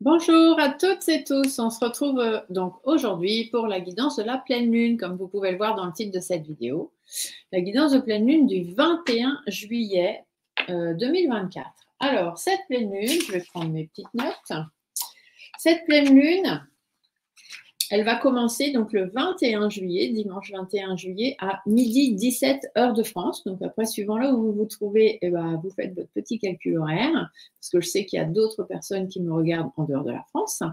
Bonjour à toutes et tous, on se retrouve donc aujourd'hui pour la guidance de la pleine lune, comme vous pouvez le voir dans le titre de cette vidéo. La guidance de pleine lune du 21 juillet 2024. Alors, cette pleine lune, je vais prendre mes petites notes. Cette pleine lune, elle va commencer donc le 21 juillet, dimanche 21 juillet, à midi 17 heure de France. Donc après, suivant là où vous vous trouvez, eh ben, vous faites votre petit calcul horaire, parce que je sais qu'il y a d'autres personnes qui me regardent en dehors de la France.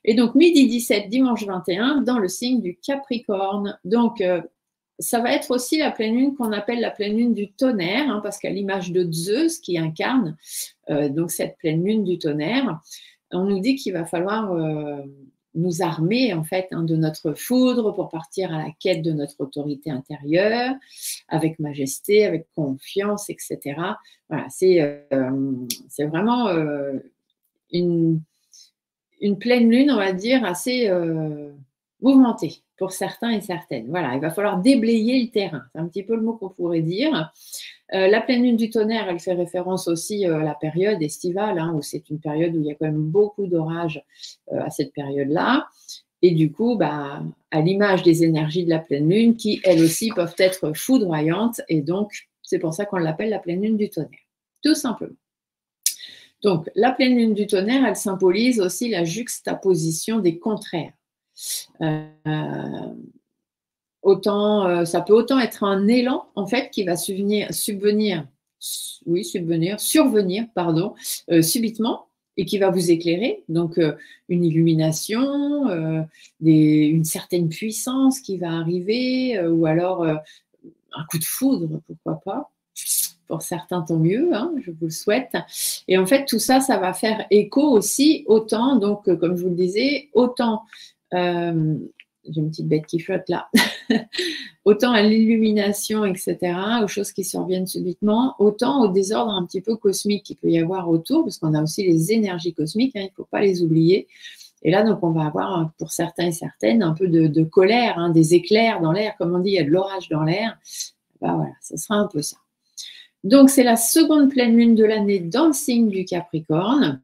Et donc midi 17, dimanche 21, dans le signe du Capricorne. Donc ça va être aussi la pleine lune qu'on appelle la pleine lune du tonnerre, hein, parce qu'à l'image de Zeus qui incarne donc cette pleine lune du tonnerre, on nous dit qu'il va falloir nous armer en fait de notre foudre pour partir à la quête de notre autorité intérieure, avec majesté, avec confiance, etc. Voilà, c'est vraiment une pleine lune, on va dire, assez mouvementée pour certains et certaines. Voilà, il va falloir déblayer le terrain. C'est un petit peu le mot qu'on pourrait dire. La pleine lune du tonnerre, elle fait référence aussi à la période estivale, hein, où c'est une période où il y a quand même beaucoup d'orages à cette période-là. Et du coup, à l'image des énergies de la pleine lune, qui elles aussi peuvent être foudroyantes. Et donc, c'est pour ça qu'on l'appelle la pleine lune du tonnerre, tout simplement. Donc, la pleine lune du tonnerre, elle symbolise aussi la juxtaposition des contraires. Ça peut autant être un élan en fait qui va survenir subitement et qui va vous éclairer, donc une illumination, une certaine puissance qui va arriver, ou alors un coup de foudre, pourquoi pas. Pour certains, tant mieux, hein, je vous le souhaite. Et en fait, tout ça, ça va faire écho aussi autant, donc comme je vous le disais, autant j'ai une petite bête qui flotte là, autant à l'illumination, etc., aux choses qui surviennent subitement, autant au désordre un petit peu cosmique qu'il peut y avoir autour, parce qu'on a aussi les énergies cosmiques, hein, il ne faut pas les oublier. Et là, donc, on va avoir, pour certains et certaines, un peu de colère, hein, des éclairs dans l'air, comme on dit, il y a de l'orage dans l'air. Voilà, ce sera un peu ça. Donc, c'est la seconde pleine lune de l'année dans le signe du Capricorne.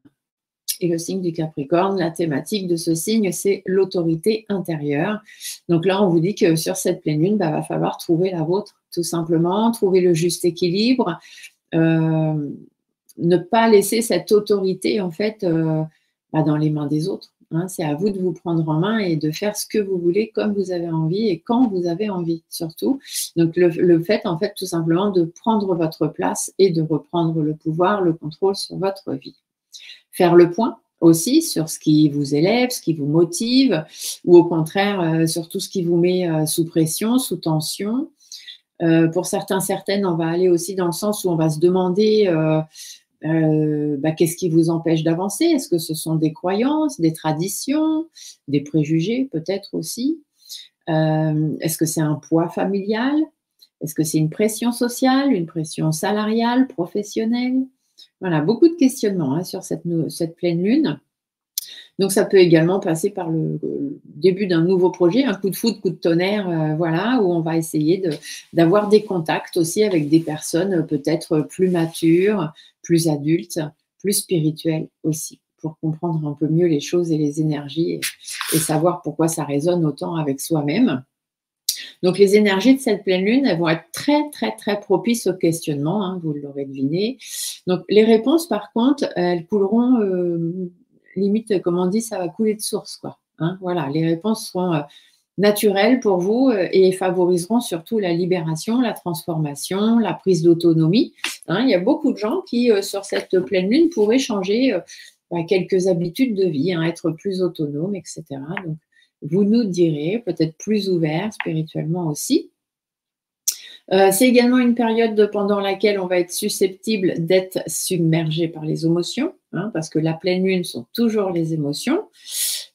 Et le signe du Capricorne, la thématique de ce signe, c'est l'autorité intérieure. Donc là, on vous dit que sur cette pleine lune, va falloir trouver la vôtre, tout simplement, trouver le juste équilibre, ne pas laisser cette autorité, en fait, dans les mains des autres. Hein. C'est à vous de vous prendre en main et de faire ce que vous voulez, comme vous avez envie et quand vous avez envie, surtout. Donc, le fait, en fait, tout simplement, de prendre votre place et de reprendre le pouvoir, le contrôle sur votre vie. Faire le point aussi sur ce qui vous élève, ce qui vous motive, ou au contraire, sur tout ce qui vous met sous pression, sous tension. Pour certains, certaines, on va aller aussi dans le sens où on va se demander qu'est-ce qui vous empêche d'avancer? Est-ce que ce sont des croyances, des traditions, des préjugés peut-être aussi? Est-ce que c'est un poids familial? Est-ce que c'est une pression sociale, une pression salariale, professionnelle? Voilà, beaucoup de questionnements hein, sur cette pleine lune. Donc, ça peut également passer par le début d'un nouveau projet, un coup de foudre, coup de tonnerre, voilà, où on va essayer d'avoir des contacts aussi avec des personnes peut-être plus matures, plus adultes, plus spirituelles aussi, pour comprendre un peu mieux les choses et les énergies et savoir pourquoi ça résonne autant avec soi-même. Donc, les énergies de cette pleine lune, elles vont être très, très, très propices au questionnement, hein, vous l'aurez deviné. Donc, les réponses, par contre, elles couleront, limite, comme on dit, ça va couler de source, quoi. Hein, voilà, les réponses seront naturelles pour vous et favoriseront surtout la libération, la transformation, la prise d'autonomie. Hein, il y a beaucoup de gens qui, sur cette pleine lune, pourraient changer quelques habitudes de vie, hein, être plus autonomes, etc. Donc, vous nous direz, peut-être plus ouvert spirituellement aussi. C'est également une période pendant laquelle on va être susceptible d'être submergé par les émotions, hein, parce que la pleine lune sont toujours les émotions.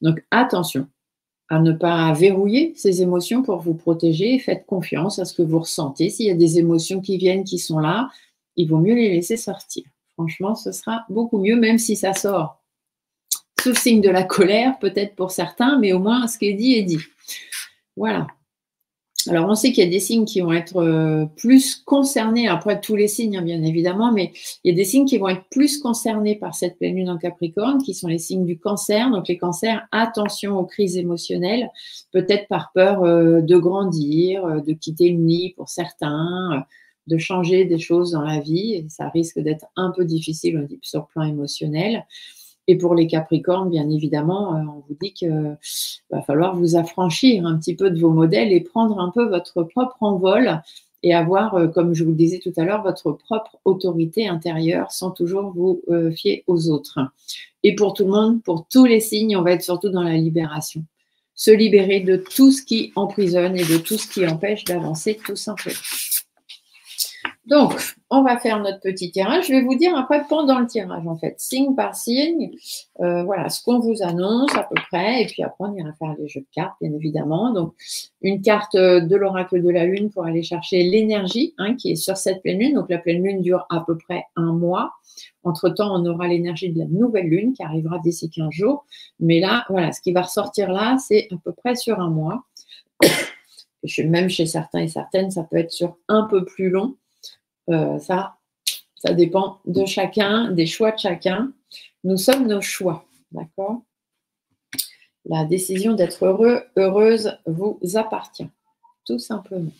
Donc attention à ne pas verrouiller ces émotions pour vous protéger. Faites confiance à ce que vous ressentez. S'il y a des émotions qui viennent, qui sont là, il vaut mieux les laisser sortir. Franchement, ce sera beaucoup mieux, même si ça sort sous le signe de la colère, peut-être pour certains, mais au moins ce qui est dit. Voilà. Alors, on sait qu'il y a des signes qui vont être plus concernés, après tous les signes, hein, bien évidemment, mais il y a des signes qui vont être plus concernés par cette pleine lune en Capricorne, qui sont les signes du cancer. Donc, les cancers, attention aux crises émotionnelles, peut-être par peur de grandir, de quitter le nid pour certains, de changer des choses dans la vie. Et ça risque d'être un peu difficile sur le plan émotionnel. Et pour les Capricornes, bien évidemment, on vous dit qu'il va falloir vous affranchir un petit peu de vos modèles et prendre un peu votre propre envol et avoir, comme je vous le disais tout à l'heure, votre propre autorité intérieure sans toujours vous fier aux autres. Et pour tout le monde, pour tous les signes, on va être surtout dans la libération. Se libérer de tout ce qui emprisonne et de tout ce qui empêche d'avancer tout simplement. Donc, on va faire notre petit tirage. Je vais vous dire après pendant le tirage, en fait, signe par signe, voilà, ce qu'on vous annonce à peu près. Et puis après, on ira faire les jeux de cartes, bien évidemment. Donc, une carte de l'oracle de la Lune pour aller chercher l'énergie hein, qui est sur cette pleine Lune. Donc, la pleine Lune dure à peu près un mois. Entre-temps, on aura l'énergie de la nouvelle Lune qui arrivera d'ici 15 jours. Mais là, voilà, ce qui va ressortir là, c'est à peu près sur un mois. Même chez certains et certaines, ça peut être sur un peu plus long. Ça dépend de chacun, des choix de chacun. Nous sommes nos choix, d'accord? La décision d'être heureux, heureuse vous appartient, tout simplement.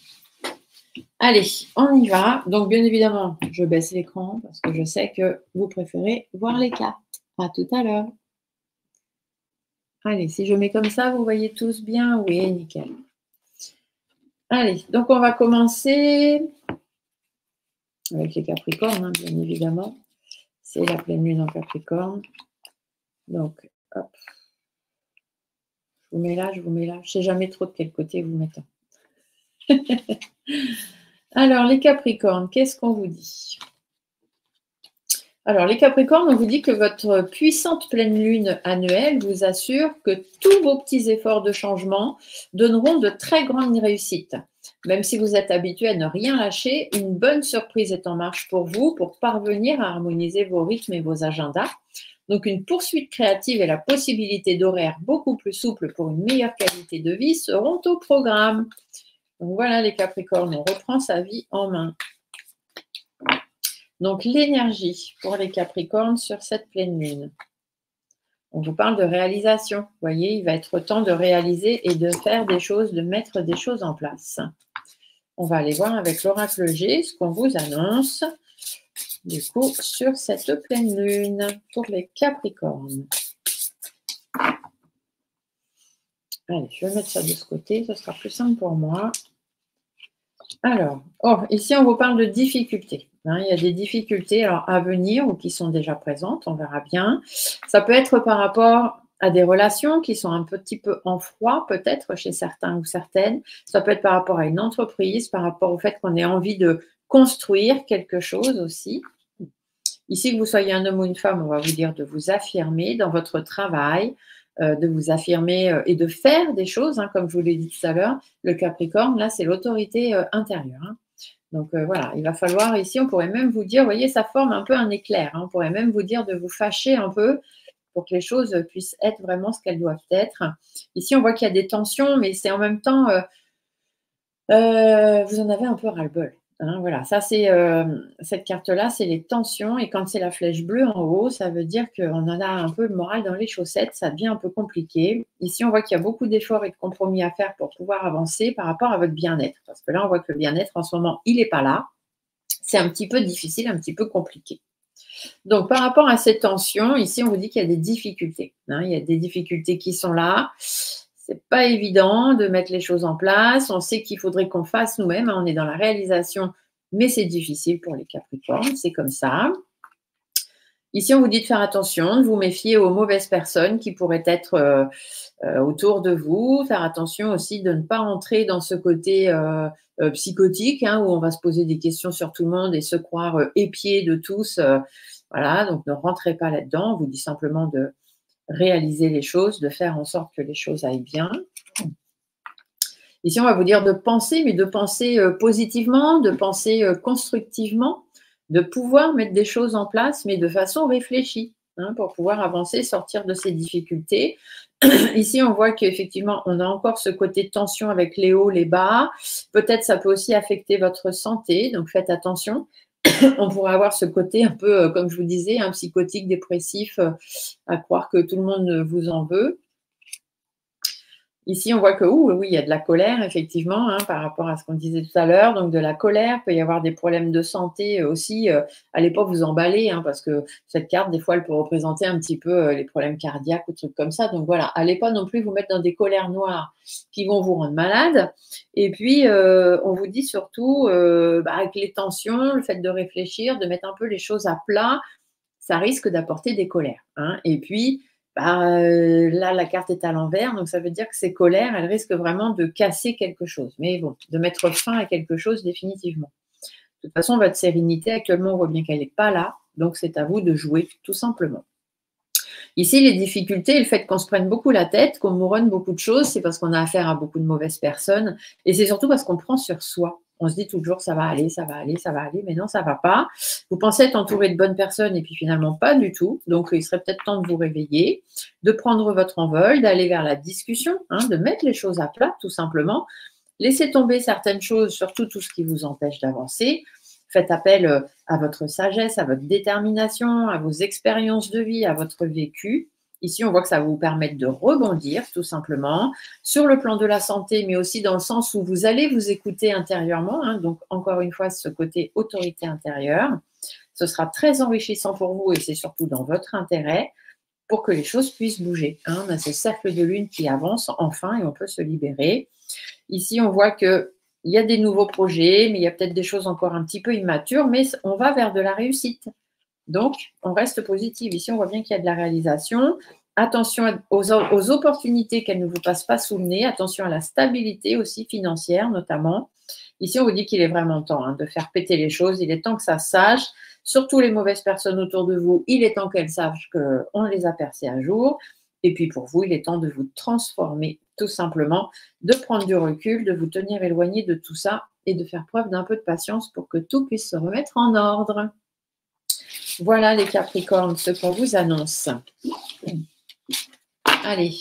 Allez, on y va. Donc, bien évidemment, je baisse l'écran parce que je sais que vous préférez voir les cartes. À tout à l'heure. Allez, si je mets comme ça, vous voyez tous bien? Oui, nickel. Allez, donc on va commencer avec les Capricornes, hein, bien évidemment. C'est la pleine lune en Capricorne. Donc, hop. Je vous mets là, je vous mets là. Je ne sais jamais trop de quel côté vous mettez. Alors, les Capricornes, qu'est-ce qu'on vous dit? Alors, les Capricornes, on vous dit que votre puissante pleine lune annuelle vous assure que tous vos petits efforts de changement donneront de très grandes réussites. Même si vous êtes habitué à ne rien lâcher, une bonne surprise est en marche pour vous pour parvenir à harmoniser vos rythmes et vos agendas. Donc, une poursuite créative et la possibilité d'horaires beaucoup plus souples pour une meilleure qualité de vie seront au programme. Donc, voilà les Capricornes, on reprend sa vie en main. Donc, l'énergie pour les Capricornes sur cette pleine lune. On vous parle de réalisation. Vous voyez, il va être temps de réaliser et de faire des choses, de mettre des choses en place. On va aller voir avec l'oracle G ce qu'on vous annonce, du coup, sur cette pleine lune pour les Capricornes. Allez, je vais mettre ça de ce côté, ce sera plus simple pour moi. Alors, ici, on vous parle de difficultés. Hein, il y a des difficultés alors, à venir ou qui sont déjà présentes, on verra bien. Ça peut être par rapport à des relations qui sont un petit peu en froid, peut-être chez certains ou certaines. Ça peut être par rapport à une entreprise, par rapport au fait qu'on ait envie de construire quelque chose aussi. Ici, que vous soyez un homme ou une femme, on va vous dire de vous affirmer dans votre travail, de vous affirmer et de faire des choses, hein, comme je vous l'ai dit tout à l'heure. Le Capricorne, là, c'est l'autorité intérieure. Hein. Donc, voilà, il va falloir, ici, on pourrait même vous dire, vous voyez, ça forme un peu un éclair. Hein, on pourrait même vous dire de vous fâcher un peu pour que les choses puissent être vraiment ce qu'elles doivent être. Ici, on voit qu'il y a des tensions, mais c'est en même temps, vous en avez un peu ras-le-bol. Hein, voilà, ça c'est cette carte-là, c'est les tensions. Et quand c'est la flèche bleue en haut, ça veut dire qu'on en a un peu le moral dans les chaussettes, ça devient un peu compliqué. Ici, on voit qu'il y a beaucoup d'efforts et de compromis à faire pour pouvoir avancer par rapport à votre bien-être. Parce que là, on voit que le bien-être, en ce moment, il n'est pas là. C'est un petit peu difficile, un petit peu compliqué. Donc, par rapport à ces tensions, ici, on vous dit qu'il y a des difficultés. Hein, il y a des difficultés qui sont là. C'est pas évident de mettre les choses en place. On sait qu'il faudrait qu'on fasse nous-mêmes. Hein, on est dans la réalisation, mais c'est difficile pour les Capricornes. C'est comme ça. Ici, on vous dit de faire attention, de vous méfier aux mauvaises personnes qui pourraient être autour de vous. Faire attention aussi de ne pas entrer dans ce côté psychotique, hein, où on va se poser des questions sur tout le monde et se croire épié de tous. Voilà, donc ne rentrez pas là-dedans. On vous dit simplement de réaliser les choses, de faire en sorte que les choses aillent bien. Ici, on va vous dire de penser, mais de penser positivement, de penser constructivement, de pouvoir mettre des choses en place, mais de façon réfléchie, hein, pour pouvoir avancer, sortir de ces difficultés. Ici, on voit qu'effectivement, on a encore ce côté tension avec les hauts, les bas. Peut-être ça peut aussi affecter votre santé, donc faites attention. On pourrait avoir ce côté un peu, comme je vous disais, un psychotique, dépressif, à croire que tout le monde vous en veut. Ici, on voit que oui, il y a de la colère, effectivement, hein, par rapport à ce qu'on disait tout à l'heure. Donc, de la colère, il peut y avoir des problèmes de santé aussi. Allez pas vous emballer, hein, parce que cette carte, des fois, elle peut représenter un petit peu les problèmes cardiaques ou trucs comme ça. Donc, voilà, allez pas non plus vous mettre dans des colères noires qui vont vous rendre malade. Et puis, on vous dit surtout, avec les tensions, le fait de réfléchir, de mettre un peu les choses à plat, ça risque d'apporter des colères. Hein. Et puis, là, la carte est à l'envers, donc ça veut dire que ces colères, elles risquent vraiment de casser quelque chose. Mais bon, de mettre fin à quelque chose définitivement. De toute façon, votre sérénité, actuellement, on voit bien qu'elle n'est pas là, donc c'est à vous de jouer, tout simplement. Ici, les difficultés, le fait qu'on se prenne beaucoup la tête, qu'on mouronne beaucoup de choses, c'est parce qu'on a affaire à beaucoup de mauvaises personnes. Et c'est surtout parce qu'on prend sur soi. On se dit toujours, ça va aller, ça va aller, ça va aller, mais non, ça ne va pas. Vous pensez être entouré de bonnes personnes et puis finalement pas du tout. Donc, il serait peut-être temps de vous réveiller, de prendre votre envol, d'aller vers la discussion, hein, de mettre les choses à plat, tout simplement. Laissez tomber certaines choses, surtout tout ce qui vous empêche d'avancer. Faites appel à votre sagesse, à votre détermination, à vos expériences de vie, à votre vécu. Ici, on voit que ça va vous permettre de rebondir, tout simplement, sur le plan de la santé, mais aussi dans le sens où vous allez vous écouter intérieurement. Hein, donc, encore une fois, ce côté autorité intérieure. Ce sera très enrichissant pour vous et c'est surtout dans votre intérêt pour que les choses puissent bouger. Hein, on a ce cercle de lune qui avance enfin et on peut se libérer. Ici, on voit qu'il y a des nouveaux projets, mais il y a peut-être des choses encore un petit peu immatures, mais on va vers de la réussite. Donc, on reste positif. Ici, on voit bien qu'il y a de la réalisation. Attention aux opportunités qu'elles ne vous passent pas sous le nez. Attention à la stabilité aussi financière, notamment. Ici, on vous dit qu'il est vraiment temps de faire péter les choses. Il est temps que ça sache. Surtout les mauvaises personnes autour de vous, il est temps qu'elles sachent qu'on les a percées à jour. Et puis pour vous, il est temps de vous transformer, tout simplement, de prendre du recul, de vous tenir éloigné de tout ça et de faire preuve d'un peu de patience pour que tout puisse se remettre en ordre. Voilà les Capricornes, ce qu'on vous annonce. Allez,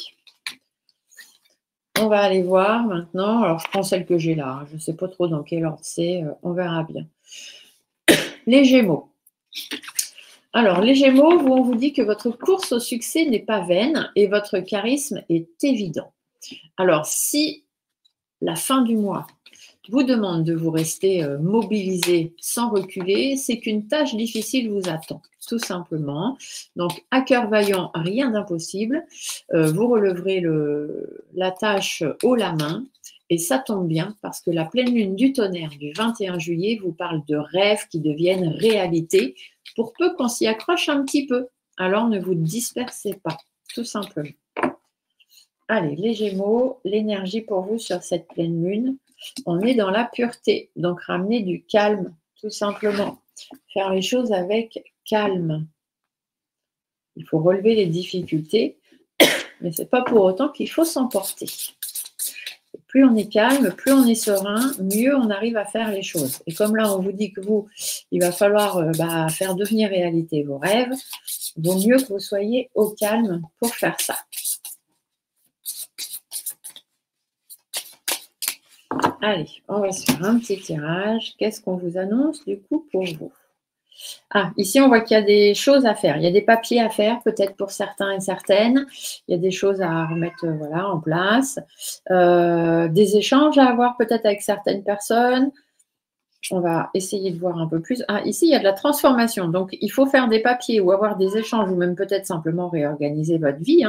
on va aller voir maintenant. Alors, je prends celle que j'ai là. Je ne sais pas trop dans quel ordre c'est. On verra bien. Les Gémeaux. Alors, les Gémeaux, on vous dit que votre course au succès n'est pas vaine et votre charisme est évident. Alors, si la fin du mois vous demande de vous rester mobilisé sans reculer, c'est qu'une tâche difficile vous attend, tout simplement. Donc, à cœur vaillant, rien d'impossible. Vous releverez la tâche haut la main. Et ça tombe bien parce que la pleine lune du tonnerre du 21 juillet vous parle de rêves qui deviennent réalité pour peu qu'on s'y accroche un petit peu. Alors, ne vous dispersez pas, tout simplement. Allez, les Gémeaux, l'énergie pour vous sur cette pleine lune. On est dans la pureté, donc ramener du calme, tout simplement. Faire les choses avec calme. Il faut relever les difficultés, mais ce n'est pas pour autant qu'il faut s'emporter. Plus on est calme, plus on est serein, mieux on arrive à faire les choses. Et comme là, on vous dit que vous, il va falloir faire devenir réalité vos rêves, il vaut mieux que vous soyez au calme pour faire ça. Allez, on va se faire un petit tirage. Qu'est-ce qu'on vous annonce du coup pour vous? Ah, ici, on voit qu'il y a des choses à faire. Il y a des papiers à faire, peut-être pour certains et certaines. Il y a des choses à remettre voilà, en place. Des échanges à avoir peut-être avec certaines personnes. On va essayer de voir un peu plus. Ah, ici, il y a de la transformation. Donc, il faut faire des papiers ou avoir des échanges ou même peut-être simplement réorganiser votre vie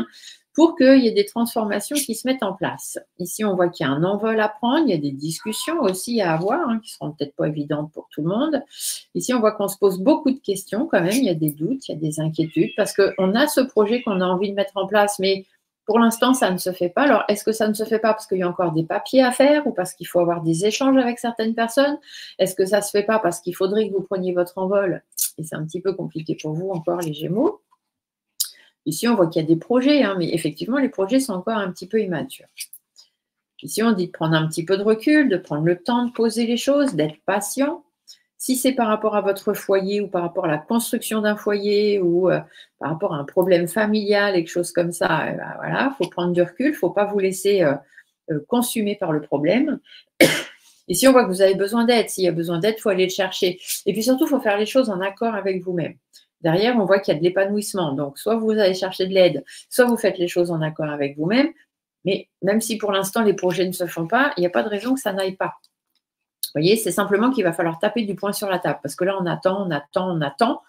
pour qu'il y ait des transformations qui se mettent en place. Ici, on voit qu'il y a un envol à prendre. Il y a des discussions aussi à avoir qui ne seront peut-être pas évidentes pour tout le monde. Ici, on voit qu'on se pose beaucoup de questions quand même. Il y a des doutes, il y a des inquiétudes parce qu'on a ce projet qu'on a envie de mettre en place, mais pour l'instant, ça ne se fait pas. Alors, est-ce que ça ne se fait pas parce qu'il y a encore des papiers à faire ou parce qu'il faut avoir des échanges avec certaines personnes? Est-ce que ça ne se fait pas parce qu'il faudrait que vous preniez votre envol? Et c'est un petit peu compliqué pour vous encore, les Gémeaux. Ici, on voit qu'il y a des projets, mais effectivement, les projets sont encore un petit peu immatures. Ici, on dit de prendre un petit peu de recul, de prendre le temps de poser les choses, d'être patient. Si c'est par rapport à votre foyer ou par rapport à la construction d'un foyer ou par rapport à un problème familial, quelque chose comme ça, voilà, il faut prendre du recul, il ne faut pas vous laisser consumer par le problème. Et si on voit que vous avez besoin d'aide, s'il y a besoin d'aide, il faut aller le chercher. Et puis surtout, il faut faire les choses en accord avec vous-même. Derrière, on voit qu'il y a de l'épanouissement. Donc, soit vous allez chercher de l'aide, soit vous faites les choses en accord avec vous-même. Mais même si pour l'instant, les projets ne se font pas, il n'y a pas de raison que ça n'aille pas. Vous voyez, c'est simplement qu'il va falloir taper du poing sur la table. Parce que là, on attend, on attend, on attend.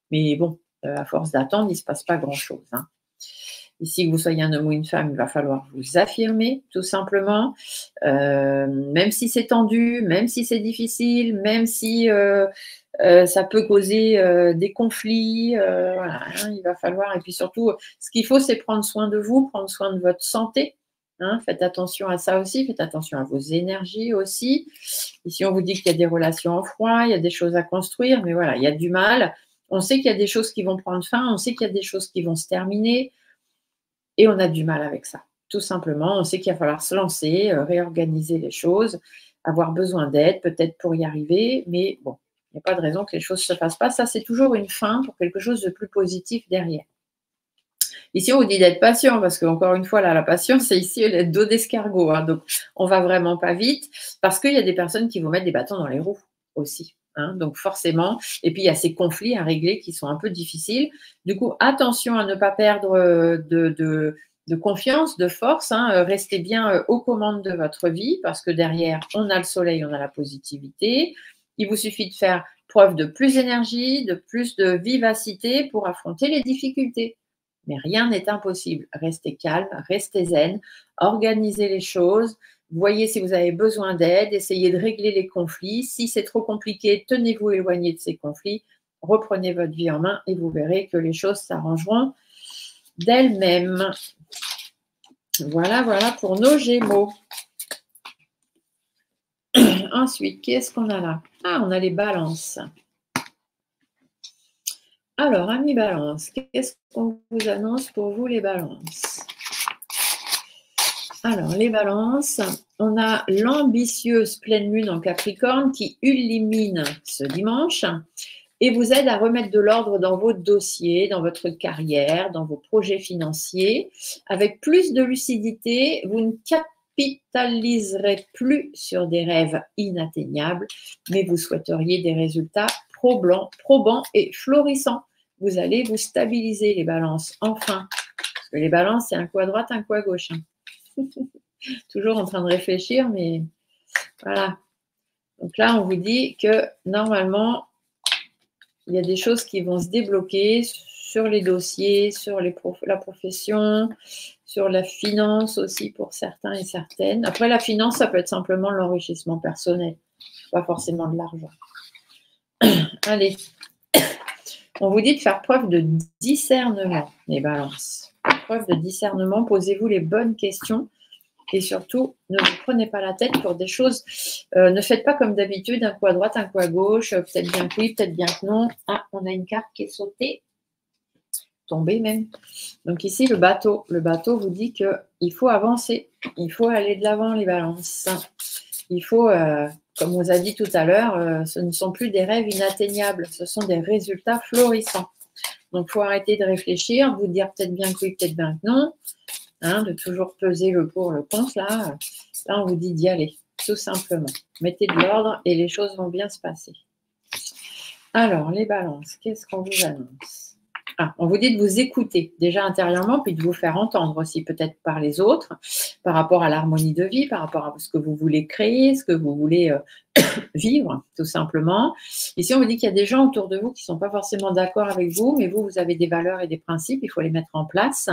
Mais bon, à force d'attendre, il ne se passe pas grand-chose. Ici, que vous soyez un homme ou une femme, il va falloir vous affirmer, tout simplement. Même si c'est tendu, même si c'est difficile, même si ça peut causer des conflits. Voilà, il va falloir. Et puis surtout, ce qu'il faut, c'est prendre soin de vous, prendre soin de votre santé. Faites attention à ça aussi, faites attention à vos énergies aussi. Ici, on vous dit qu'il y a des relations en froid, il y a des choses à construire, mais voilà, il y a du mal. On sait qu'il y a des choses qui vont prendre fin, on sait qu'il y a des choses qui vont se terminer, et on a du mal avec ça. Tout simplement, on sait qu'il va falloir se lancer, réorganiser les choses, avoir besoin d'aide peut-être pour y arriver, mais bon, il n'y a pas de raison que les choses ne se fassent pas. Ça, c'est toujours une fin pour quelque chose de plus positif derrière. Ici, on vous dit d'être patient parce qu'encore une fois, là, la patience, c'est ici le dos d'escargot. Donc, on ne va vraiment pas vite parce qu'il y a des personnes qui vont mettre des bâtons dans les roues aussi. Donc, forcément. Et puis, il y a ces conflits à régler qui sont un peu difficiles. Du coup, attention à ne pas perdre de confiance, de force. Restez bien aux commandes de votre vie parce que derrière, on a le soleil, on a la positivité. Il vous suffit de faire preuve de plus d'énergie, de plus de vivacité pour affronter les difficultés. Mais rien n'est impossible. Restez calme, restez zen, organisez les choses. Voyez si vous avez besoin d'aide, essayez de régler les conflits. Si c'est trop compliqué, tenez-vous éloigné de ces conflits. Reprenez votre vie en main et vous verrez que les choses s'arrangeront d'elles-mêmes. Voilà, voilà pour nos Gémeaux. Ensuite, qu'est-ce qu'on a là? Ah, on a les balances. Alors, amis Balance, qu'est-ce qu'on vous annonce pour vous les balances? Alors, les balances, on a l'ambitieuse pleine lune en Capricorne qui illumine ce dimanche et vous aide à remettre de l'ordre dans vos dossiers, dans votre carrière, dans vos projets financiers. Avec plus de lucidité, vous ne capitaliserez plus sur des rêves inatteignables, mais vous souhaiteriez des résultats probants et florissants. Vous allez vous stabiliser, les balances, enfin. Parce que les balances, c'est un coup à droite, un coup à gauche. Toujours en train de réfléchir, mais voilà. Donc là, on vous dit que normalement, il y a des choses qui vont se débloquer sur les dossiers, sur la profession, sur la finance aussi pour certains et certaines. Après, la finance, ça peut être simplement l'enrichissement personnel, pas forcément de l'argent. Allez, on vous dit de faire preuve de discernement, les balances. Preuve de discernement, posez-vous les bonnes questions. Et surtout, ne vous prenez pas la tête pour des choses. Ne faites pas comme d'habitude, un coup à droite, un coup à gauche, peut-être bien que oui, peut-être bien que non. Ah, on a une carte qui est sautée, tombée même. Donc ici, le bateau. Le bateau vous dit qu'il faut avancer. Il faut aller de l'avant, les balances. Il faut, comme on vous a dit tout à l'heure, ce ne sont plus des rêves inatteignables. Ce sont des résultats florissants. Donc, il faut arrêter de réfléchir, vous dire peut-être bien que oui, peut-être bien que non. De toujours peser le pour, le contre, là, on vous dit d'y aller. tout simplement. Mettez de l'ordre et les choses vont bien se passer. Alors, les balances, qu'est-ce qu'on vous annonce? On vous dit de vous écouter déjà intérieurement, puis de vous faire entendre aussi peut-être par les autres, par rapport à l'harmonie de vie, par rapport à ce que vous voulez créer, ce que vous voulez vivre, tout simplement. Ici, on vous dit qu'il y a des gens autour de vous qui ne sont pas forcément d'accord avec vous, mais vous avez des valeurs et des principes, il faut les mettre en place.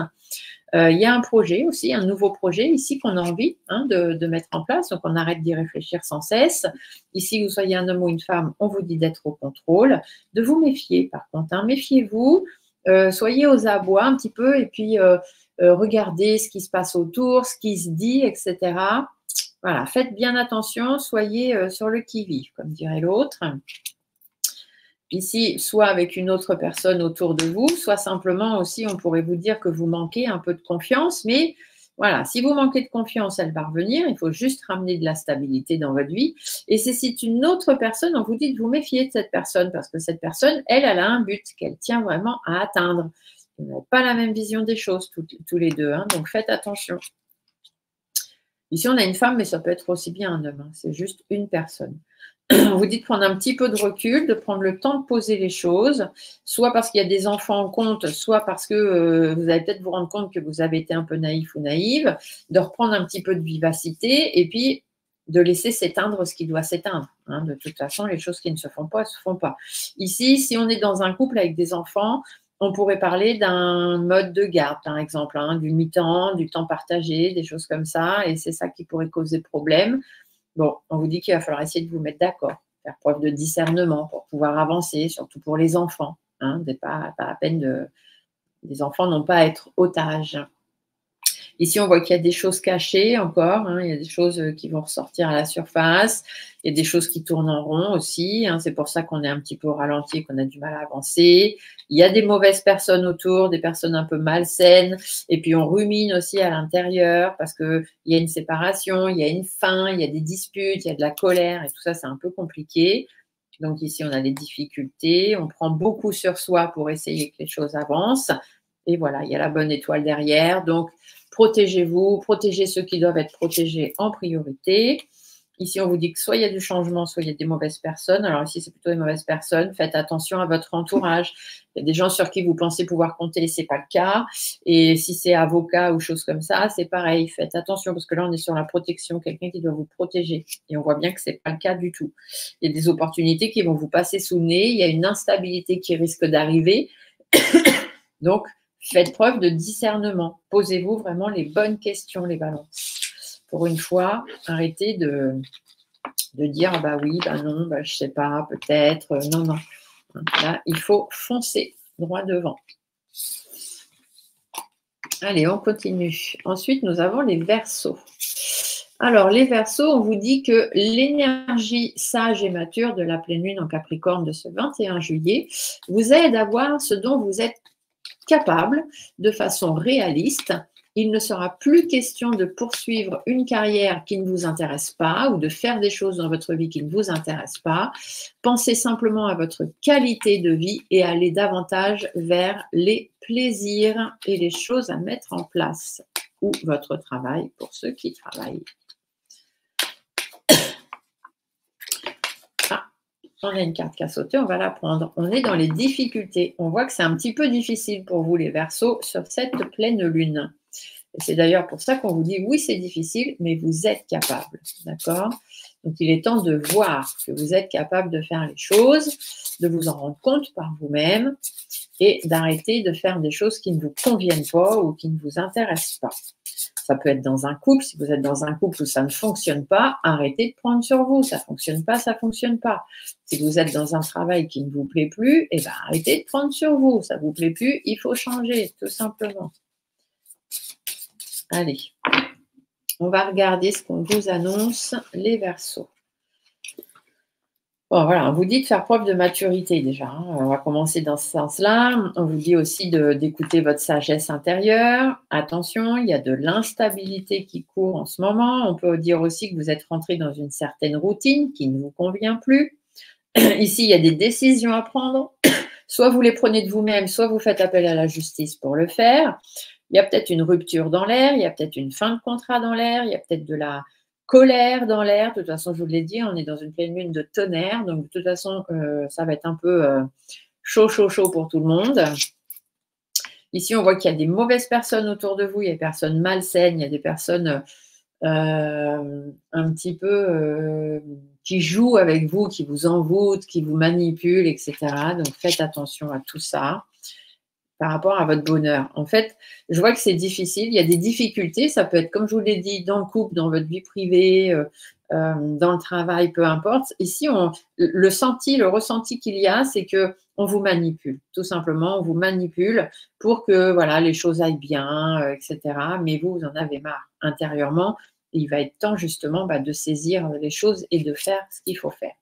Il y a un projet aussi, un nouveau projet ici qu'on a envie de mettre en place, donc on arrête d'y réfléchir sans cesse. Ici, que vous soyez un homme ou une femme, on vous dit d'être au contrôle, de vous méfier par contre, méfiez-vous, soyez aux abois un petit peu et puis regardez ce qui se passe autour, ce qui se dit, etc. Voilà, faites bien attention, soyez sur le qui-vive, comme dirait l'autre. Ici, soit avec une autre personne autour de vous, soit simplement aussi, on pourrait vous dire que vous manquez un peu de confiance. Mais voilà, si vous manquez de confiance, elle va revenir. Il faut juste ramener de la stabilité dans votre vie. Et c'est une autre personne, on vous dit de vous méfier de cette personne parce que cette personne, elle a un but qu'elle tient vraiment à atteindre. Vous n'avez pas la même vision des choses tous les deux, donc faites attention. Ici, on a une femme, mais ça peut être aussi bien un homme. C'est juste une personne. On vous dit de prendre un petit peu de recul, de prendre le temps de poser les choses, soit parce qu'il y a des enfants en compte, soit parce que vous allez peut-être vous rendre compte que vous avez été un peu naïf ou naïve, de reprendre un petit peu de vivacité et puis de laisser s'éteindre ce qui doit s'éteindre. De toute façon, les choses qui ne se font pas, se font pas. Ici, si on est dans un couple avec des enfants, on pourrait parler d'un mode de garde, par exemple, du mi-temps, du temps partagé, des choses comme ça, et c'est ça qui pourrait causer problème. Bon, on vous dit qu'il va falloir essayer de vous mettre d'accord, faire preuve de discernement pour pouvoir avancer, surtout pour les enfants. Pas à peine les enfants n'ont pas à être otages. Ici, on voit qu'il y a des choses cachées encore, il y a des choses qui vont ressortir à la surface, il y a des choses qui tournent en rond aussi, c'est pour ça qu'on est un petit peu au ralenti et qu'on a du mal à avancer. Il y a des mauvaises personnes autour, des personnes un peu malsaines, et puis on rumine aussi à l'intérieur parce qu'il y a une séparation, il y a une faim, il y a des disputes, il y a de la colère, et tout ça, c'est un peu compliqué. Donc ici, on a des difficultés, on prend beaucoup sur soi pour essayer que les choses avancent, et voilà, il y a la bonne étoile derrière, donc protégez-vous, protégez ceux qui doivent être protégés en priorité. Ici, on vous dit que soit il y a du changement, soit il y a des mauvaises personnes. Alors ici, c'est plutôt des mauvaises personnes. Faites attention à votre entourage. Il y a des gens sur qui vous pensez pouvoir compter, ce n'est pas le cas. Et si c'est avocat ou choses comme ça, c'est pareil. Faites attention parce que là, on est sur la protection, quelqu'un qui doit vous protéger. Et on voit bien que ce n'est pas le cas du tout. Il y a des opportunités qui vont vous passer sous le nez. Il y a une instabilité qui risque d'arriver. Donc, faites preuve de discernement. Posez-vous vraiment les bonnes questions, les balances. Pour une fois, arrêtez de dire bah oui, bah non, bah je sais pas, peut-être. Non. Là, il faut foncer droit devant. Allez, on continue. Ensuite, nous avons les Verseaux. Alors, les Verseaux, on vous dit que l'énergie sage et mature de la pleine lune en Capricorne de ce 21 juillet vous aide à voir ce dont vous êtes capable de façon réaliste. Il ne sera plus question de poursuivre une carrière qui ne vous intéresse pas ou de faire des choses dans votre vie qui ne vous intéressent pas. Pensez simplement à votre qualité de vie et allez davantage vers les plaisirs et les choses à mettre en place ou votre travail pour ceux qui travaillent. On a une carte qui a sauté, on va la prendre. On est dans les difficultés. On voit que c'est un petit peu difficile pour vous, les Verseaux, sur cette pleine lune. Et c'est d'ailleurs pour ça qu'on vous dit, oui, c'est difficile, mais vous êtes capable. D'accord? Donc, il est temps de voir que vous êtes capable de faire les choses, de vous en rendre compte par vous-même et d'arrêter de faire des choses qui ne vous conviennent pas ou qui ne vous intéressent pas. Ça peut être dans un couple. Si vous êtes dans un couple où ça ne fonctionne pas, arrêtez de prendre sur vous. Ça ne fonctionne pas, ça ne fonctionne pas. Si vous êtes dans un travail qui ne vous plaît plus, eh bien, arrêtez de prendre sur vous. Ça ne vous plaît plus, il faut changer, tout simplement. Allez, on va regarder ce qu'on vous annonce, les Verseaux. Bon, voilà, on vous dit de faire preuve de maturité déjà. On va commencer dans ce sens-là. On vous dit aussi d'écouter votre sagesse intérieure. Attention, il y a de l'instabilité qui court en ce moment. On peut dire aussi que vous êtes rentré dans une certaine routine qui ne vous convient plus. Ici, il y a des décisions à prendre. Soit vous les prenez de vous-même, soit vous faites appel à la justice pour le faire. Il y a peut-être une rupture dans l'air, il y a peut-être une fin de contrat dans l'air, il y a peut-être de la colère dans l'air. De toute façon, je vous l'ai dit, on est dans une pleine lune de tonnerre. Donc, de toute façon, ça va être un peu chaud, chaud, chaud pour tout le monde. Ici, on voit qu'il y a des mauvaises personnes autour de vous. Il y a des personnes malsaines. Il y a des personnes un petit peu qui jouent avec vous, qui vous envoûtent, qui vous manipulent, etc. Donc, faites attention à tout ça par rapport à votre bonheur. En fait, je vois que c'est difficile. Il y a des difficultés. Ça peut être, comme je vous l'ai dit, dans le couple, dans votre vie privée, dans le travail, peu importe. Ici, le ressenti qu'il y a, c'est que on vous manipule. Tout simplement, on vous manipule pour que voilà, les choses aillent bien, etc. Mais vous en avez marre intérieurement. Il va être temps justement de saisir les choses et de faire ce qu'il faut faire.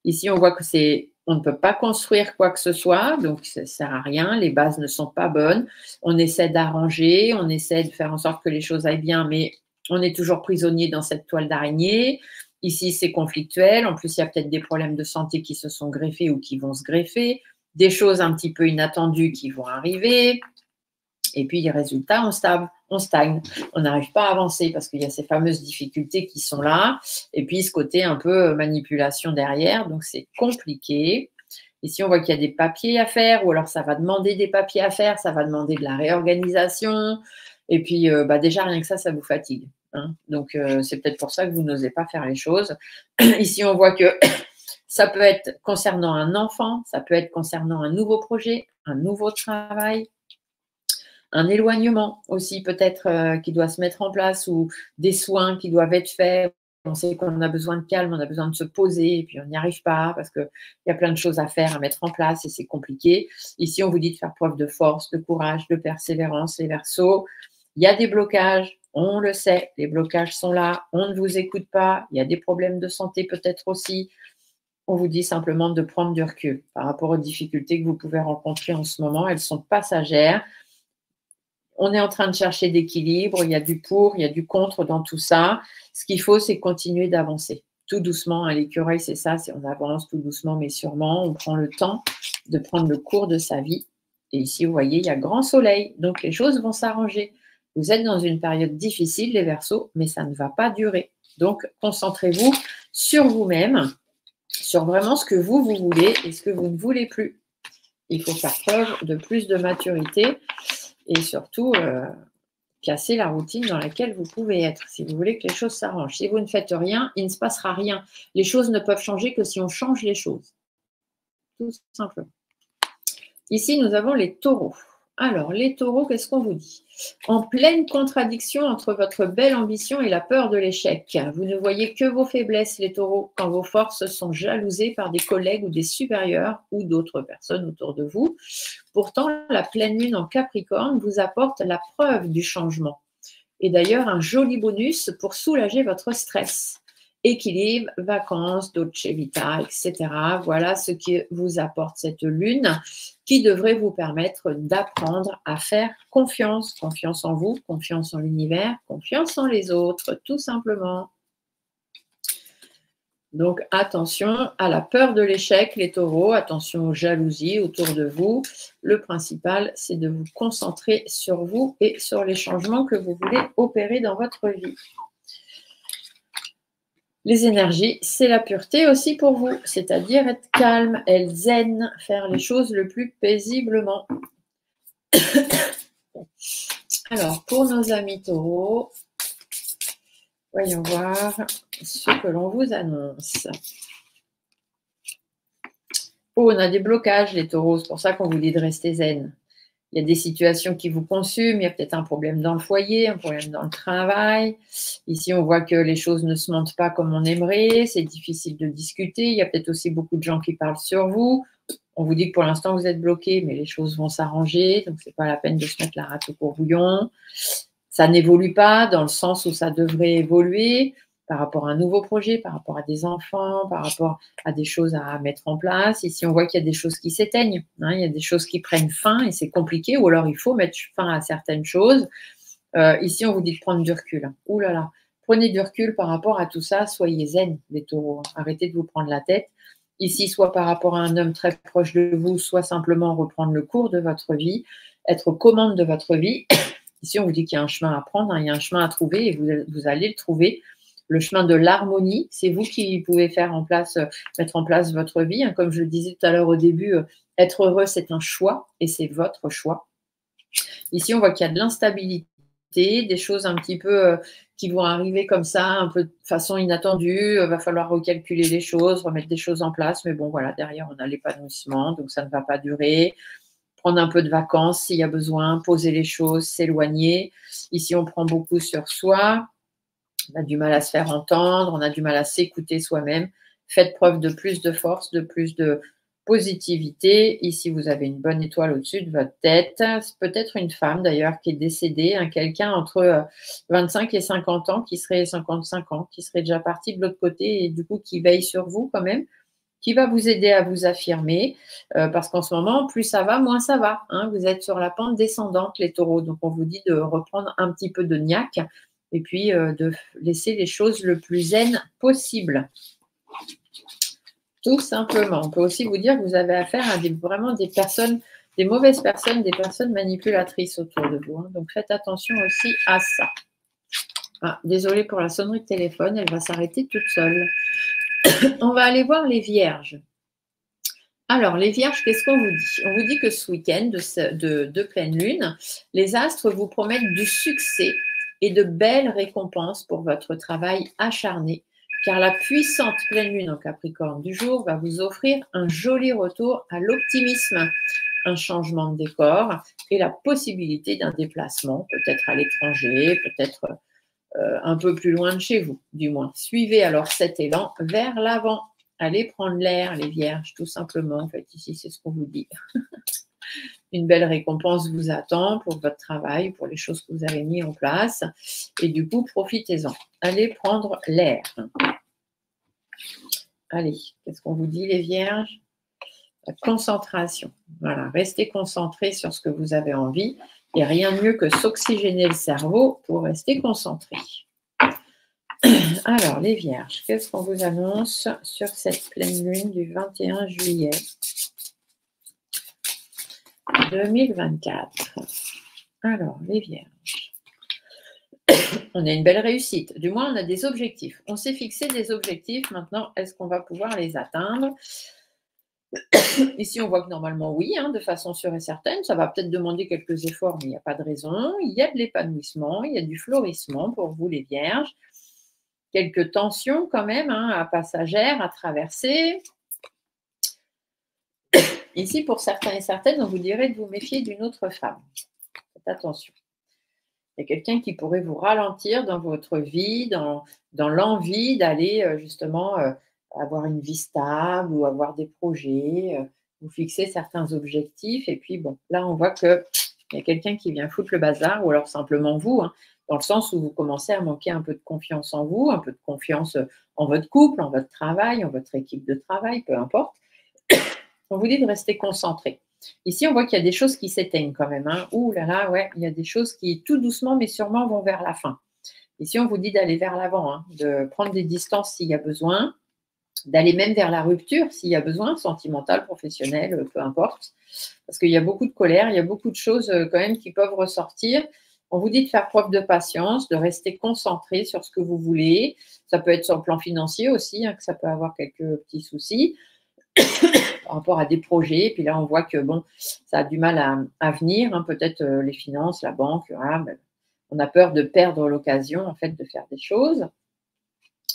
Ici, on voit que on ne peut pas construire quoi que ce soit, donc ça ne sert à rien, les bases ne sont pas bonnes. On essaie d'arranger, on essaie de faire en sorte que les choses aillent bien, mais on est toujours prisonnier dans cette toile d'araignée. Ici, c'est conflictuel. En plus, il y a peut-être des problèmes de santé qui se sont greffés ou qui vont se greffer, des choses un petit peu inattendues qui vont arriver. Et puis, les résultats, on stagne. On n'arrive pas à avancer parce qu'il y a ces fameuses difficultés qui sont là. Et puis, ce côté un peu manipulation derrière. Donc, c'est compliqué. Ici, on voit qu'il y a des papiers à faire ou alors ça va demander des papiers à faire. Ça va demander de la réorganisation. Et puis, déjà, rien que ça vous fatigue. Hein. Donc, c'est peut-être pour ça que vous n'osez pas faire les choses. Ici, on voit que ça peut être concernant un enfant, ça peut être concernant un nouveau projet, un nouveau travail, un éloignement aussi peut-être qui doit se mettre en place ou des soins qui doivent être faits. On sait qu'on a besoin de calme, on a besoin de se poser et puis on n'y arrive pas parce qu'il y a plein de choses à faire, à mettre en place et c'est compliqué. Ici, on vous dit de faire preuve de force, de courage, de persévérance, les Verseaux. Il y a des blocages, on le sait, les blocages sont là, on ne vous écoute pas, il y a des problèmes de santé peut-être aussi. On vous dit simplement de prendre du recul par rapport aux difficultés que vous pouvez rencontrer en ce moment. Elles sont passagères. On est en train de chercher d'équilibre, il y a du pour, il y a du contre dans tout ça. Ce qu'il faut, c'est continuer d'avancer. Tout doucement, hein, l'écureuil, c'est ça, on avance tout doucement mais sûrement. On prend le temps de prendre le cours de sa vie. Et ici, vous voyez, il y a grand soleil, donc les choses vont s'arranger. Vous êtes dans une période difficile, les Verseaux, mais ça ne va pas durer. Donc, concentrez-vous sur vous-même, sur vraiment ce que vous voulez et ce que vous ne voulez plus. Il faut faire preuve de plus de maturité et surtout casser la routine dans laquelle vous pouvez être si vous voulez que les choses s'arrangent. Si vous ne faites rien, il ne se passera rien. Les choses ne peuvent changer que si on change les choses. Tout simplement. Ici, nous avons les taureaux. Alors, les taureaux, qu'est-ce qu'on vous dit? En pleine contradiction entre votre belle ambition et la peur de l'échec. Vous ne voyez que vos faiblesses, les taureaux, quand vos forces sont jalousées par des collègues ou des supérieurs ou d'autres personnes autour de vous. Pourtant, la pleine lune en Capricorne vous apporte la preuve du changement. Et d'ailleurs, un joli bonus pour soulager votre stress. Équilibre, vacances, dolce vita, etc. Voilà ce que vous apporte cette lune qui devrait vous permettre d'apprendre à faire confiance. Confiance en vous, confiance en l'univers, confiance en les autres, tout simplement. Donc, attention à la peur de l'échec, les taureaux, attention aux jalousies autour de vous. Le principal, c'est de vous concentrer sur vous et sur les changements que vous voulez opérer dans votre vie. Les énergies, c'est la pureté aussi pour vous, c'est-à-dire être calme, être zen, faire les choses le plus paisiblement. Alors, pour nos amis taureaux, voyons voir ce que l'on vous annonce. Oh, on a des blocages, les taureaux, c'est pour ça qu'on vous dit de rester zen. Il y a des situations qui vous consument, il y a peut-être un problème dans le foyer, un problème dans le travail. Ici, on voit que les choses ne se montent pas comme on aimerait, c'est difficile de discuter. Il y a peut-être aussi beaucoup de gens qui parlent sur vous. On vous dit que pour l'instant, vous êtes bloqué, mais les choses vont s'arranger, donc ce n'est pas la peine de se mettre la rate au courbouillon. Ça n'évolue pas dans le sens où ça devrait évoluer par rapport à un nouveau projet, par rapport à des enfants, par rapport à des choses à mettre en place. Ici, on voit qu'il y a des choses qui s'éteignent, hein, il y a des choses qui prennent fin et c'est compliqué, ou alors il faut mettre fin à certaines choses. Ici, on vous dit de prendre du recul. Ouh là là, prenez du recul par rapport à tout ça, soyez zen, les taureaux. Arrêtez de vous prendre la tête. Ici, soit par rapport à un homme très proche de vous, soit simplement reprendre le cours de votre vie, être aux commandes de votre vie. Ici, on vous dit qu'il y a un chemin à prendre, hein, il y a un chemin à trouver et vous allez le trouver. le chemin de l'harmonie. C'est vous qui pouvez mettre en place votre vie. Comme je le disais tout à l'heure au début, être heureux, c'est un choix et c'est votre choix. Ici, on voit qu'il y a de l'instabilité, des choses un petit peu qui vont arriver comme ça, un peu de façon inattendue. Il va falloir recalculer les choses, remettre des choses en place. Mais bon, voilà, derrière, on a l'épanouissement, donc ça ne va pas durer. Prendre un peu de vacances s'il y a besoin, poser les choses, s'éloigner. Ici, on prend beaucoup sur soi. On a du mal à se faire entendre, on a du mal à s'écouter soi-même. Faites preuve de plus de force, de plus de positivité. Ici, vous avez une bonne étoile au-dessus de votre tête. C'est peut-être une femme d'ailleurs qui est décédée, quelqu'un entre 25 et 50 ans, qui serait 55 ans, qui serait déjà parti de l'autre côté et du coup qui veille sur vous quand même, qui va vous aider à vous affirmer, parce qu'en ce moment, plus ça va, moins ça va. Vous êtes sur la pente descendante, les taureaux. Donc, on vous dit de reprendre un petit peu de niaque et puis de laisser les choses le plus zen possible. Tout simplement. On peut aussi vous dire que vous avez affaire à vraiment des personnes, des mauvaises personnes, des personnes manipulatrices autour de vous. Donc, faites attention aussi à ça. Désolée pour la sonnerie de téléphone, elle va s'arrêter toute seule. On va aller voir les vierges. Alors, les vierges, qu'est-ce qu'on vous dit? On vous dit que ce week-end de pleine lune, les astres vous promettent du succès et de belles récompenses pour votre travail acharné, car la puissante pleine lune en Capricorne du jour va vous offrir un joli retour à l'optimisme, un changement de décor et la possibilité d'un déplacement, peut-être à l'étranger, peut-être un peu plus loin de chez vous, du moins. Suivez alors cet élan vers l'avant. Allez prendre l'air, les vierges, tout simplement. En fait, ici, c'est ce qu'on vous dit. Une belle récompense vous attend pour votre travail, pour les choses que vous avez mis en place. Et du coup, profitez-en. Allez prendre l'air. Allez, qu'est-ce qu'on vous dit, les vierges? La concentration. Voilà, restez concentrés sur ce que vous avez envie. Et rien de mieux que s'oxygéner le cerveau pour rester concentré. Alors, les vierges, qu'est-ce qu'on vous annonce sur cette pleine lune du 21 juillet 2024? Alors, les vierges, on a une belle réussite. Du moins, on a des objectifs. On s'est fixé des objectifs. Maintenant, est-ce qu'on va pouvoir les atteindre? Ici, on voit que normalement, oui, de façon sûre et certaine. Ça va peut-être demander quelques efforts, mais il n'y a pas de raison. Il y a de l'épanouissement, il y a du florissement pour vous, les vierges. Quelques tensions quand même, passagères à traverser. Ici, pour certains et certaines, on vous dirait de vous méfier d'une autre femme. Faites attention. Il y a quelqu'un qui pourrait vous ralentir dans votre vie, dans l'envie d'aller justement avoir une vie stable ou avoir des projets, vous fixer certains objectifs. Et puis, bon, là, on voit qu'il y a quelqu'un qui vient foutre le bazar, ou alors simplement vous, dans le sens où vous commencez à manquer un peu de confiance en vous, un peu de confiance en votre couple, en votre travail, en votre équipe de travail, peu importe. On vous dit de rester concentré. Ici, on voit qu'il y a des choses qui s'éteignent quand même. Ouh là là, ouais, il y a des choses qui, tout doucement, mais sûrement, vont vers la fin. Ici, on vous dit d'aller vers l'avant, de prendre des distances s'il y a besoin, d'aller même vers la rupture s'il y a besoin, sentimentale, professionnelle, peu importe. Parce qu'il y a beaucoup de colère, il y a beaucoup de choses quand même qui peuvent ressortir. On vous dit de faire preuve de patience, de rester concentré sur ce que vous voulez. Ça peut être sur le plan financier aussi, que ça peut avoir quelques petits soucis par rapport à des projets. Puis là, on voit que bon, ça a du mal à venir, peut-être les finances, la banque. On a peur de perdre l'occasion en fait de faire des choses.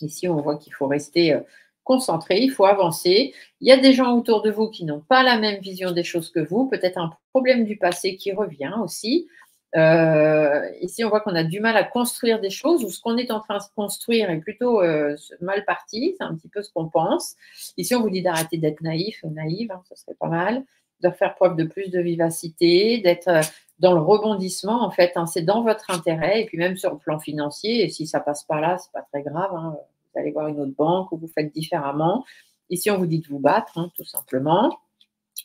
Ici, on voit qu'il faut rester concentré, il faut avancer. Il y a des gens autour de vous qui n'ont pas la même vision des choses que vous, peut-être un problème du passé qui revient aussi. Ici, on voit qu'on a du mal à construire des choses, ou ce qu'on est en train de construire est plutôt mal parti, c'est un petit peu ce qu'on pense. Ici, on vous dit d'arrêter d'être naïf, naïve, ça serait pas mal, de faire preuve de plus de vivacité, d'être dans le rebondissement, en fait, c'est dans votre intérêt, et puis même sur le plan financier, et si ça passe pas là, c'est pas très grave, vous allez voir une autre banque, ou vous faites différemment. Ici, on vous dit de vous battre, tout simplement,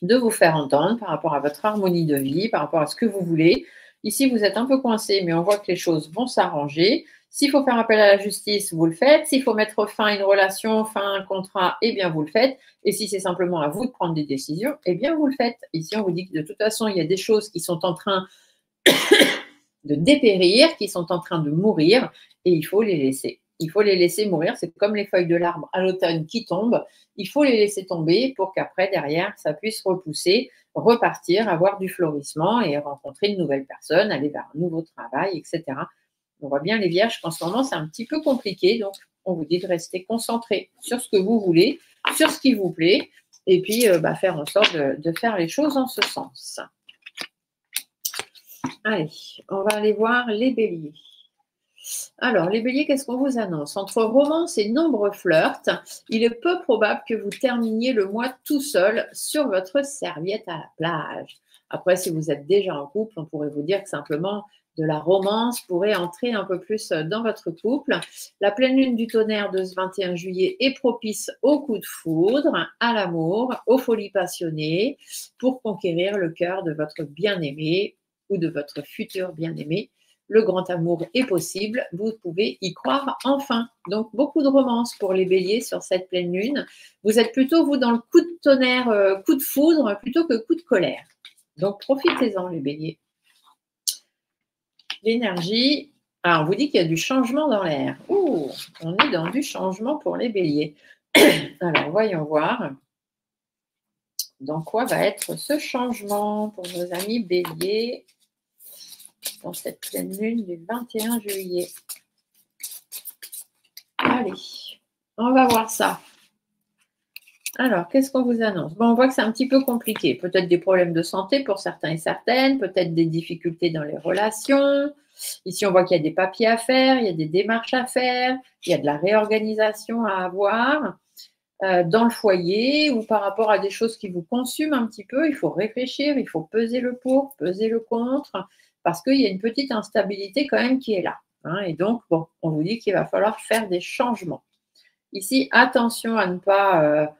de vous faire entendre par rapport à votre harmonie de vie, par rapport à ce que vous voulez. Ici, vous êtes un peu coincé, mais on voit que les choses vont s'arranger. S'il faut faire appel à la justice, vous le faites. S'il faut mettre fin à une relation, fin à un contrat, eh bien, vous le faites. Et si c'est simplement à vous de prendre des décisions, eh bien, vous le faites. Ici, on vous dit que de toute façon, il y a des choses qui sont en train de dépérir, qui sont en train de mourir, et il faut les laisser. Il faut les laisser mourir. C'est comme les feuilles de l'arbre à l'automne qui tombent. Il faut les laisser tomber pour qu'après, derrière, ça puisse repousser, repartir, avoir du florissement et rencontrer une nouvelle personne, aller vers un nouveau travail, etc. On voit bien les vierges qu'en ce moment, c'est un petit peu compliqué. Donc, on vous dit de rester concentré sur ce que vous voulez, sur ce qui vous plaît, et puis faire en sorte de faire les choses en ce sens. Allez, on va aller voir les béliers. Alors, les béliers, qu'est-ce qu'on vous annonce? Entre romance et nombreux flirts, il est peu probable que vous terminiez le mois tout seul sur votre serviette à la plage. Après, si vous êtes déjà en couple, on pourrait vous dire que simplement de la romance pourrait entrer un peu plus dans votre couple. La pleine lune du tonnerre de ce 21 juillet est propice aux coups de foudre, à l'amour, aux folies passionnées, pour conquérir le cœur de votre bien-aimé ou de votre futur bien-aimé. Le grand amour est possible, vous pouvez y croire enfin. Donc, beaucoup de romance pour les béliers sur cette pleine lune. Vous êtes plutôt, vous, dans le coup de tonnerre, coup de foudre, plutôt que coup de colère. Donc, profitez-en, les béliers. L'énergie, on vous dit qu'il y a du changement dans l'air. Ouh, on est dans du changement pour les béliers. Alors, voyons voir. Dans quoi va être ce changement pour nos amis béliers dans cette pleine lune du 21 juillet. Allez, on va voir ça. Alors, qu'est-ce qu'on vous annonce? Bon, on voit que c'est un petit peu compliqué. Peut-être des problèmes de santé pour certains et certaines, peut-être des difficultés dans les relations. Ici, on voit qu'il y a des papiers à faire, il y a des démarches à faire, il y a de la réorganisation à avoir dans le foyer ou par rapport à des choses qui vous consument un petit peu. Il faut réfléchir, il faut peser le pour, peser le contre, parce qu'il y a une petite instabilité quand même qui est là. Hein, et donc, bon, on vous dit qu'il va falloir faire des changements. Ici, attention à ne pas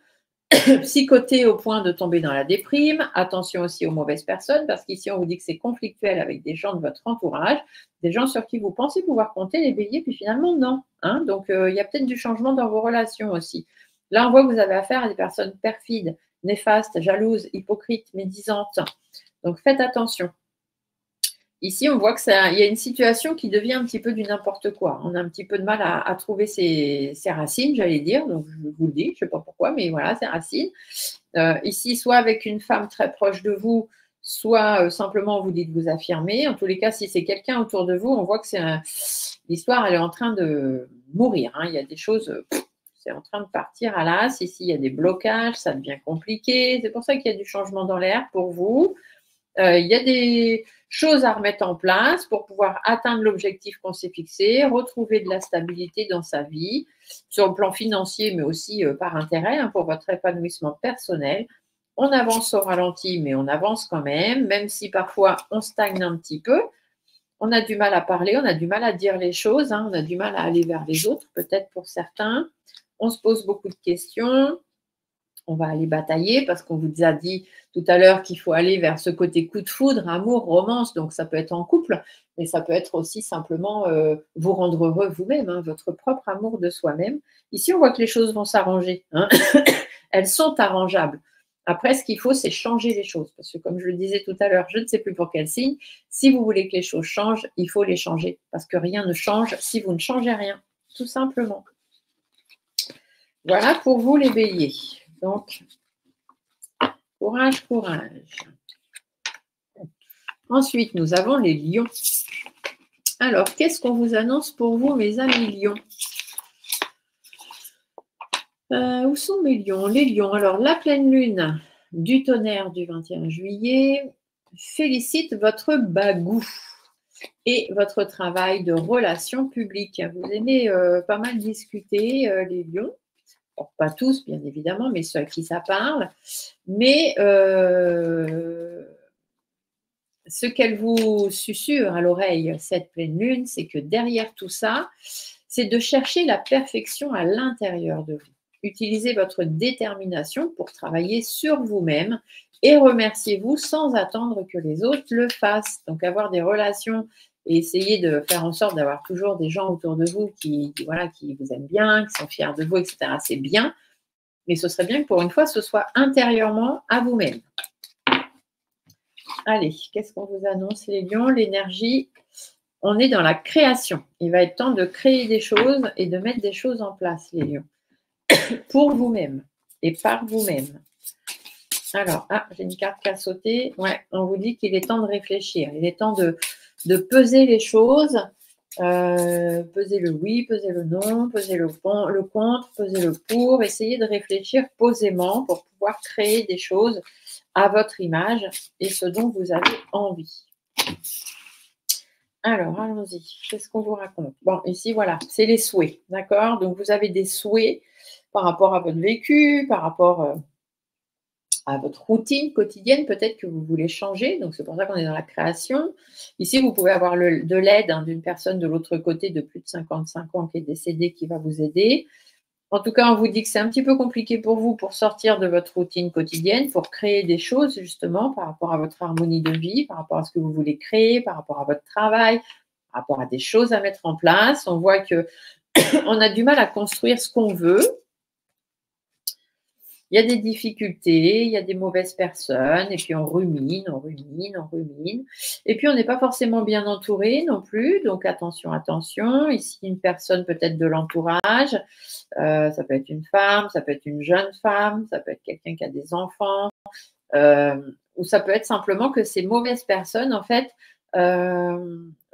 psychoter au point de tomber dans la déprime. Attention aussi aux mauvaises personnes, parce qu'ici, on vous dit que c'est conflictuel avec des gens de votre entourage, des gens sur qui vous pensez pouvoir compter, les béliers, puis finalement, non. Hein, donc, il y a peut-être du changement dans vos relations aussi. Là, on voit que vous avez affaire à des personnes perfides, néfastes, jalouses, hypocrites, médisantes. Donc, faites attention. Ici, on voit qu'il y a une situation qui devient un petit peu du n'importe quoi. On a un petit peu de mal à trouver ses racines, j'allais dire. Donc, je vous le dis, je ne sais pas pourquoi, mais voilà, ses racines. Ici, soit avec une femme très proche de vous, soit simplement on vous dit de vous affirmer. En tous les cas, si c'est quelqu'un autour de vous, on voit que l'histoire, elle est en train de mourir. Hein. Il y a des choses, c'est en train de partir à l'as. Ici, il y a des blocages, ça devient compliqué. C'est pour ça qu'il y a du changement dans l'air pour vous. Il y a des choses à remettre en place pour pouvoir atteindre l'objectif qu'on s'est fixé, retrouver de la stabilité dans sa vie, sur le plan financier, mais aussi par intérêt, hein, pour votre épanouissement personnel. On avance au ralenti, mais on avance quand même si parfois on stagne un petit peu. On a du mal à parler, on a du mal à dire les choses, hein, on a du mal à aller vers les autres, peut-être pour certains. On se pose beaucoup de questions. On va aller batailler parce qu'on vous a dit tout à l'heure qu'il faut aller vers ce côté coup de foudre, amour, romance. Donc, ça peut être en couple, mais ça peut être aussi simplement vous rendre heureux vous-même, hein, votre propre amour de soi-même. Ici, on voit que les choses vont s'arranger. Hein. Elles sont arrangeables. Après, ce qu'il faut, c'est changer les choses. Parce que comme je le disais tout à l'heure, je ne sais plus pour quel signe, si vous voulez que les choses changent, il faut les changer. Parce que rien ne change si vous ne changez rien, tout simplement. Voilà pour vous les béliers. Donc, courage, courage. Ensuite, nous avons les lions. Alors, qu'est-ce qu'on vous annonce pour vous, mes amis lions? Où sont mes lions? Les lions. Alors, la pleine lune du tonnerre du 21 juillet félicite votre bagou et votre travail de relations publiques. Vous aimez pas mal discuter, les lions. Bon, pas tous, bien évidemment, mais ceux à qui ça parle. Mais ce qu'elle vous susurre à l'oreille, cette pleine lune, c'est que derrière tout ça, c'est de chercher la perfection à l'intérieur de vous. Utilisez votre détermination pour travailler sur vous-même et remerciez-vous sans attendre que les autres le fassent. Donc, avoir des relations et essayer de faire en sorte d'avoir toujours des gens autour de vous qui vous aiment bien, qui sont fiers de vous, etc. C'est bien, mais ce serait bien que pour une fois, ce soit intérieurement à vous-même. Allez, qu'est-ce qu'on vous annonce, les lions? L'énergie, on est dans la création. Il va être temps de créer des choses et de mettre des choses en place, les lions, pour vous-même et par vous-même. Alors, j'ai une carte qui a sauté. Ouais, on vous dit qu'il est temps de réfléchir. Il est temps de peser les choses, peser le oui, peser le non, peser le contre, peser le pour, essayer de réfléchir posément pour pouvoir créer des choses à votre image et ce dont vous avez envie. Alors, allons-y. Qu'est-ce qu'on vous raconte? Bon, ici, voilà, c'est les souhaits, d'accord? Donc, vous avez des souhaits par rapport à votre vécu, par rapport à votre routine quotidienne, peut-être que vous voulez changer. Donc, c'est pour ça qu'on est dans la création. Ici, vous pouvez avoir de l'aide d'une personne de l'autre côté de plus de 55 ans qui est décédée, qui va vous aider. En tout cas, on vous dit que c'est un petit peu compliqué pour vous pour sortir de votre routine quotidienne, pour créer des choses justement par rapport à votre harmonie de vie, par rapport à ce que vous voulez créer, par rapport à votre travail, par rapport à des choses à mettre en place. On voit que on a du mal à construire ce qu'on veut. Il y a des difficultés, il y a des mauvaises personnes, et puis on rumine. Et puis on n'est pas forcément bien entouré non plus, donc attention, attention. Ici, une personne peut-être de l'entourage, ça peut être une femme, ça peut être une jeune femme, ça peut être quelqu'un qui a des enfants, ou ça peut être simplement que ces mauvaises personnes, en fait,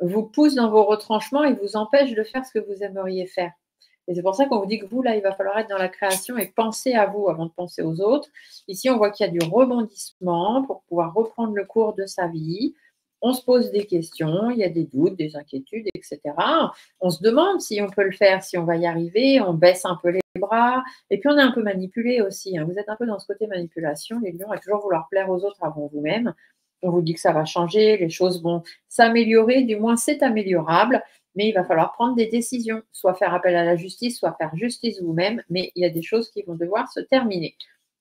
vous poussent dans vos retranchements et vous empêchent de faire ce que vous aimeriez faire. Et c'est pour ça qu'on vous dit que vous, là, il va falloir être dans la création et penser à vous avant de penser aux autres. Ici, on voit qu'il y a du rebondissement pour pouvoir reprendre le cours de sa vie. On se pose des questions, il y a des doutes, des inquiétudes, etc. On se demande si on peut le faire, si on va y arriver. On baisse un peu les bras. Et puis, on est un peu manipulé aussi. Vous êtes un peu dans ce côté manipulation, les lions, à toujours vouloir plaire aux autres avant vous-même. On vous dit que ça va changer, les choses vont s'améliorer, du moins c'est améliorable. Mais il va falloir prendre des décisions, soit faire appel à la justice, soit faire justice vous-même, mais il y a des choses qui vont devoir se terminer.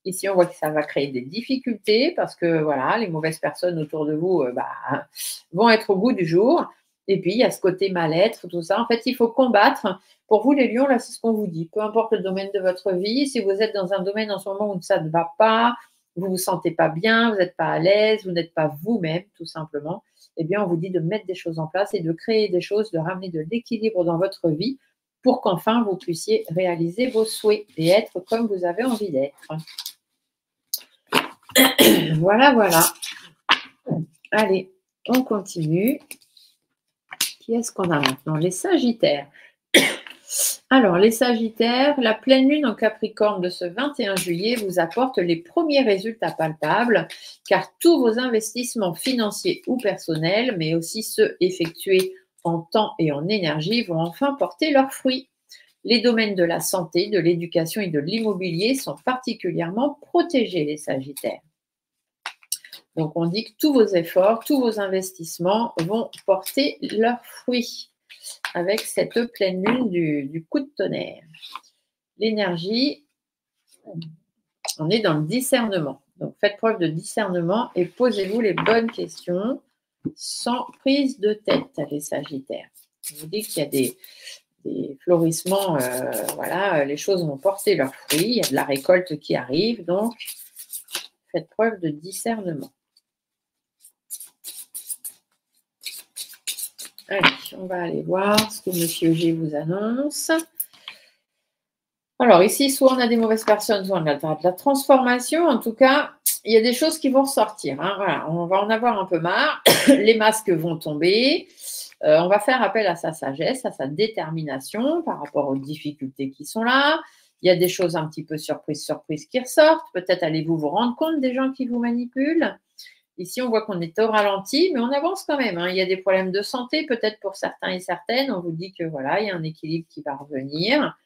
Ici, on voit que ça va créer des difficultés parce que voilà, les mauvaises personnes autour de vous vont être au bout du jour. Et puis, il y a ce côté mal-être, tout ça. En fait, il faut combattre. Pour vous, les lions, là, c'est ce qu'on vous dit. Peu importe le domaine de votre vie, si vous êtes dans un domaine en ce moment où ça ne va pas, vous ne vous sentez pas bien, vous n'êtes pas à l'aise, vous n'êtes pas vous-même, tout simplement, eh bien, on vous dit de mettre des choses en place et de créer des choses, de ramener de l'équilibre dans votre vie pour qu'enfin vous puissiez réaliser vos souhaits et être comme vous avez envie d'être. Voilà, voilà. Allez, on continue. Qui est-ce qu'on a maintenant? Les Sagittaires. Alors, les Sagittaires, la pleine lune en Capricorne de ce 21 juillet vous apporte les premiers résultats palpables, car tous vos investissements financiers ou personnels, mais aussi ceux effectués en temps et en énergie, vont enfin porter leurs fruits. Les domaines de la santé, de l'éducation et de l'immobilier sont particulièrement protégés, les Sagittaires. Donc, on dit que tous vos efforts, tous vos investissements vont porter leurs fruits avec cette pleine lune du coup de tonnerre. L'énergie, on est dans le discernement. Donc, faites preuve de discernement et posez-vous les bonnes questions sans prise de tête, les Sagittaires. Je vous dis qu'il y a des florissements, voilà, les choses vont porter leurs fruits, il y a de la récolte qui arrive, donc faites preuve de discernement. Allez, on va aller voir ce que Monsieur G vous annonce. Alors ici, soit on a des mauvaises personnes, soit on a de la transformation. En tout cas, il y a des choses qui vont ressortir. Voilà, on va en avoir un peu marre. Les masques vont tomber. On va faire appel à sa sagesse, à sa détermination par rapport aux difficultés qui sont là. Il y a des choses un petit peu surprises qui ressortent. Peut-être allez-vous vous rendre compte des gens qui vous manipulent. Ici, on voit qu'on est au ralenti, mais on avance quand même. Il y a des problèmes de santé, peut-être pour certains et certaines. On vous dit que voilà, il y a un équilibre qui va revenir.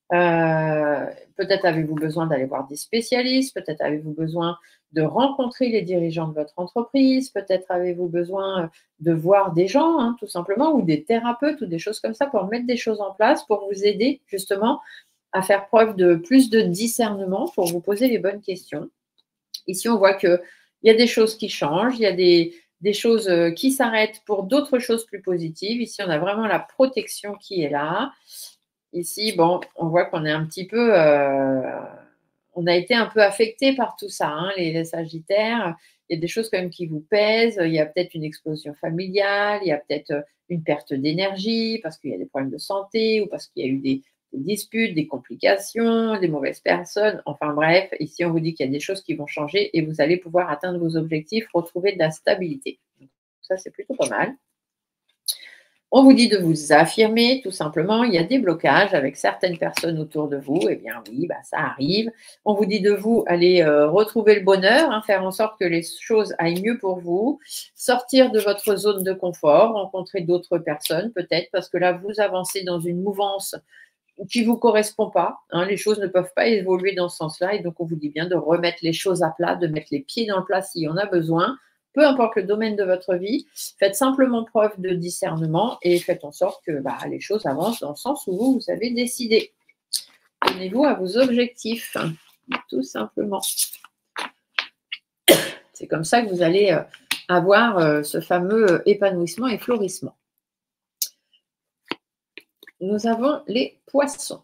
Peut-être avez-vous besoin d'aller voir des spécialistes, peut-être avez-vous besoin de rencontrer les dirigeants de votre entreprise, peut-être avez-vous besoin de voir des gens, tout simplement, ou des thérapeutes ou des choses comme ça pour mettre des choses en place, pour vous aider justement à faire preuve de plus de discernement, pour vous poser les bonnes questions. Ici, on voit qu'il y a des choses qui changent, il y a des choses qui s'arrêtent pour d'autres choses plus positives. Ici, on a vraiment la protection qui est là. Ici, bon, on voit qu'on est un petit peu, on a été un peu affecté par tout ça, les Sagittaires. il y a des choses quand même qui vous pèsent, il y a peut-être une explosion familiale, il y a peut-être une perte d'énergie parce qu'il y a des problèmes de santé ou parce qu'il y a eu des disputes, des complications, des mauvaises personnes. Enfin bref, ici on vous dit qu'il y a des choses qui vont changer et vous allez pouvoir atteindre vos objectifs, retrouver de la stabilité. Donc, ça, c'est plutôt pas mal. On vous dit de vous affirmer, tout simplement. Il y a des blocages avec certaines personnes autour de vous. Eh bien oui, ça arrive. On vous dit de vous aller retrouver le bonheur, hein, faire en sorte que les choses aillent mieux pour vous, sortir de votre zone de confort, rencontrer d'autres personnes peut-être, parce que là, vous avancez dans une mouvance qui ne vous correspond pas. Hein, les choses ne peuvent pas évoluer dans ce sens-là. Et donc, on vous dit bien de remettre les choses à plat, de mettre les pieds dans le plat s'il y en a besoin. Peu importe le domaine de votre vie, faites simplement preuve de discernement et faites en sorte que les choses avancent dans le sens où vous avez décidé. Tenez-vous à vos objectifs, hein, tout simplement. C'est comme ça que vous allez avoir ce fameux épanouissement et florissement. Nous avons les poissons.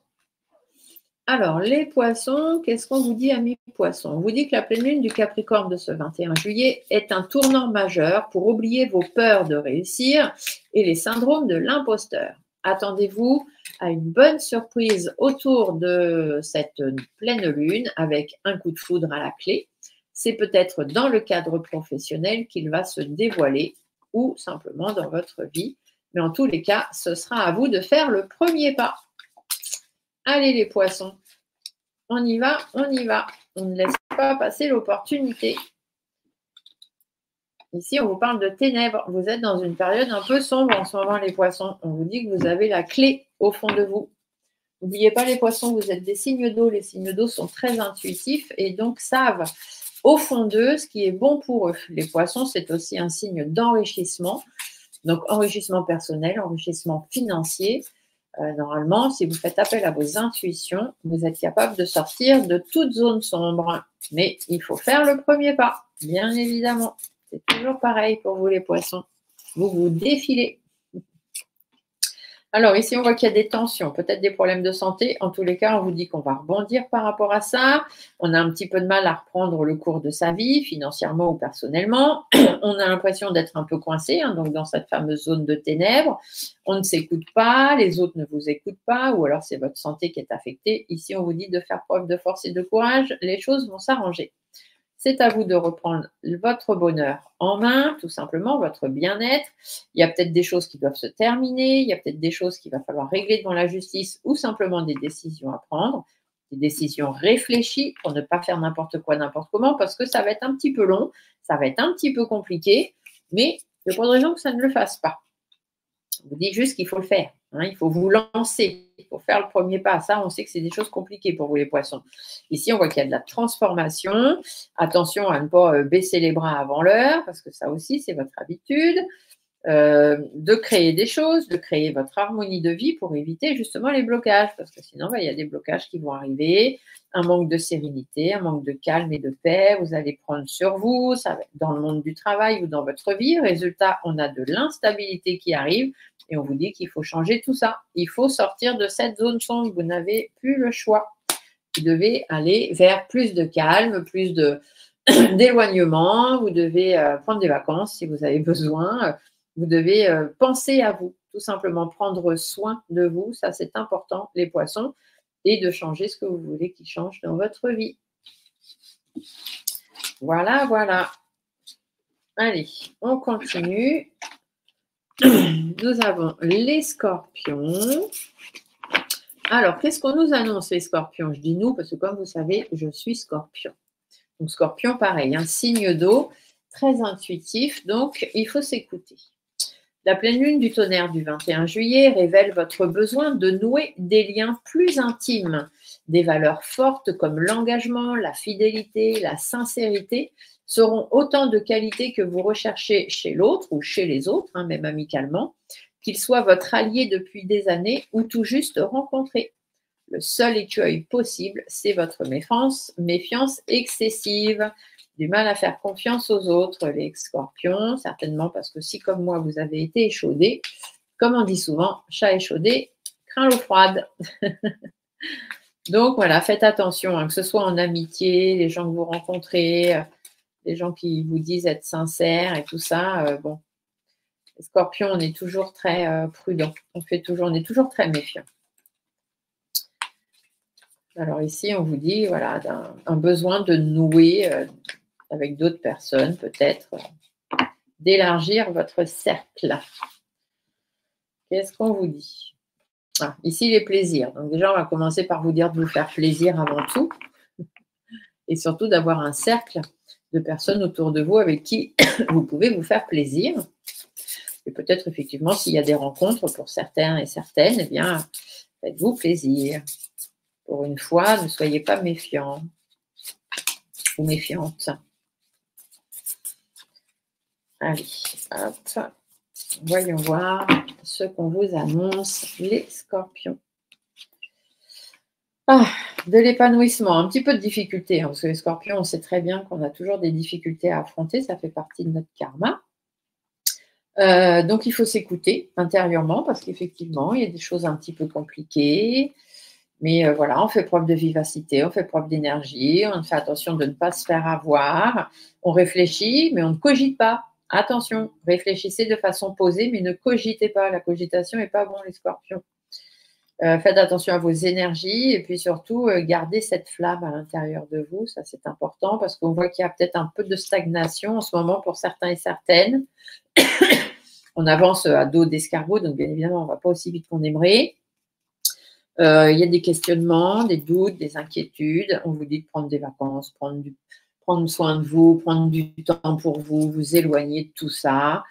Alors, les poissons, qu'est-ce qu'on vous dit, amis poissons? On vous dit que la pleine lune du Capricorne de ce 21 juillet est un tournant majeur pour oublier vos peurs de réussir et les syndromes de l'imposteur. Attendez-vous à une bonne surprise autour de cette pleine lune avec un coup de foudre à la clé. C'est peut-être dans le cadre professionnel qu'il va se dévoiler ou simplement dans votre vie. Mais en tous les cas, ce sera à vous de faire le premier pas. Allez les poissons, on y va, on y va. On ne laisse pas passer l'opportunité. Ici, on vous parle de ténèbres. Vous êtes dans une période un peu sombre en ce moment, les poissons. On vous dit que vous avez la clé au fond de vous. N'oubliez pas les poissons, vous êtes des signes d'eau. Les signes d'eau sont très intuitifs et donc savent au fond d'eux ce qui est bon pour eux. Les poissons, c'est aussi un signe d'enrichissement. Donc, enrichissement personnel, enrichissement financier. Normalement, si vous faites appel à vos intuitions, vous êtes capable de sortir de toute zone sombre. Mais il faut faire le premier pas, bien évidemment. C'est toujours pareil pour vous les poissons. Vous vous défilez. Alors ici, on voit qu'il y a des tensions, peut-être des problèmes de santé. En tous les cas, on vous dit qu'on va rebondir par rapport à ça. On a un petit peu de mal à reprendre le cours de sa vie, financièrement ou personnellement. On a l'impression d'être un peu coincé, hein, donc dans cette fameuse zone de ténèbres. On ne s'écoute pas, les autres ne vous écoutent pas, ou alors c'est votre santé qui est affectée. Ici, on vous dit de faire preuve de force et de courage. Les choses vont s'arranger. C'est à vous de reprendre votre bonheur en main, tout simplement, votre bien-être. Il y a peut-être des choses qui doivent se terminer, il y a peut-être des choses qu'il va falloir régler devant la justice ou simplement des décisions à prendre, des décisions réfléchies pour ne pas faire n'importe quoi, n'importe comment, parce que ça va être un petit peu long, ça va être un petit peu compliqué, mais il n'y a pas de raison que ça ne le fasse pas. On vous dit juste qu'il faut le faire. Hein, il faut vous lancer. Il faut faire le premier pas. Ça, on sait que c'est des choses compliquées pour vous, les poissons. Ici, on voit qu'il y a de la transformation. Attention à ne pas baisser les bras avant l'heure, parce que ça aussi, c'est votre habitude. De créer des choses, de créer votre harmonie de vie pour éviter justement les blocages, parce que sinon, il y a des blocages qui vont arriver, un manque de sérénité, un manque de calme et de paix, vous allez prendre sur vous, ça va être dans le monde du travail ou dans votre vie. Résultat, on a de l'instabilité qui arrive et on vous dit qu'il faut changer tout ça. Il faut sortir de cette zone sombre, vous n'avez plus le choix. Vous devez aller vers plus de calme, plus d'éloignement, vous devez prendre des vacances si vous avez besoin. Vous devez penser à vous, tout simplement prendre soin de vous, ça c'est important, les poissons, et de changer ce que vous voulez qu'il change dans votre vie. Voilà, voilà. Allez, on continue. Nous avons les scorpions. Alors, qu'est-ce qu'on nous annonce, les scorpions? Je dis nous parce que comme vous savez, je suis scorpion. Donc, scorpion, pareil, un signe d'eau, très intuitif, donc il faut s'écouter. La pleine lune du tonnerre du 21 juillet révèle votre besoin de nouer des liens plus intimes. Des valeurs fortes comme l'engagement, la fidélité, la sincérité seront autant de qualités que vous recherchez chez l'autre ou chez les autres, hein, même amicalement, qu'il soit votre allié depuis des années ou tout juste rencontré. Le seul écueil possible, c'est votre méfiance excessive. Du mal à faire confiance aux autres, les scorpions, certainement parce que si, comme moi, vous avez été échaudé, comme on dit souvent, chat échaudé craint l'eau froide. Donc voilà, faites attention, hein, que ce soit en amitié, les gens que vous rencontrez, les gens qui vous disent être sincères et tout ça, bon, les scorpions, on est toujours très prudent. On est toujours très méfiant. Alors ici, on vous dit, voilà, un besoin de nouer avec d'autres personnes, peut-être, d'élargir votre cercle. Qu'est-ce qu'on vous dit? Ici, les plaisirs. Donc déjà, on va commencer par vous dire de vous faire plaisir avant tout. Et surtout d'avoir un cercle de personnes autour de vous avec qui vous pouvez vous faire plaisir. Et peut-être effectivement, s'il y a des rencontres pour certains et certaines, eh bien, faites-vous plaisir. Pour une fois, ne soyez pas méfiants ou méfiantes. Allez, hop. Voyons voir ce qu'on vous annonce, les scorpions. De l'épanouissement, un petit peu de difficulté, hein, parce que les scorpions, on sait très bien qu'on a toujours des difficultés à affronter, ça fait partie de notre karma. Donc, il faut s'écouter intérieurement, parce qu'effectivement, il y a des choses un petit peu compliquées, mais voilà, on fait preuve de vivacité, on fait preuve d'énergie, on fait attention de ne pas se faire avoir, on réfléchit, mais on ne cogite pas. Attention, réfléchissez de façon posée, mais ne cogitez pas. La cogitation n'est pas bon, les scorpions. Faites attention à vos énergies et puis surtout, gardez cette flamme à l'intérieur de vous. Ça, c'est important parce qu'on voit qu'il y a peut-être un peu de stagnation en ce moment pour certains et certaines. On avance à dos d'escargot, donc bien évidemment, on ne va pas aussi vite qu'on aimerait. Il y a des questionnements, des doutes, des inquiétudes. On vous dit de prendre des vacances, prendre soin de vous, prendre du temps pour vous, vous éloigner de tout ça.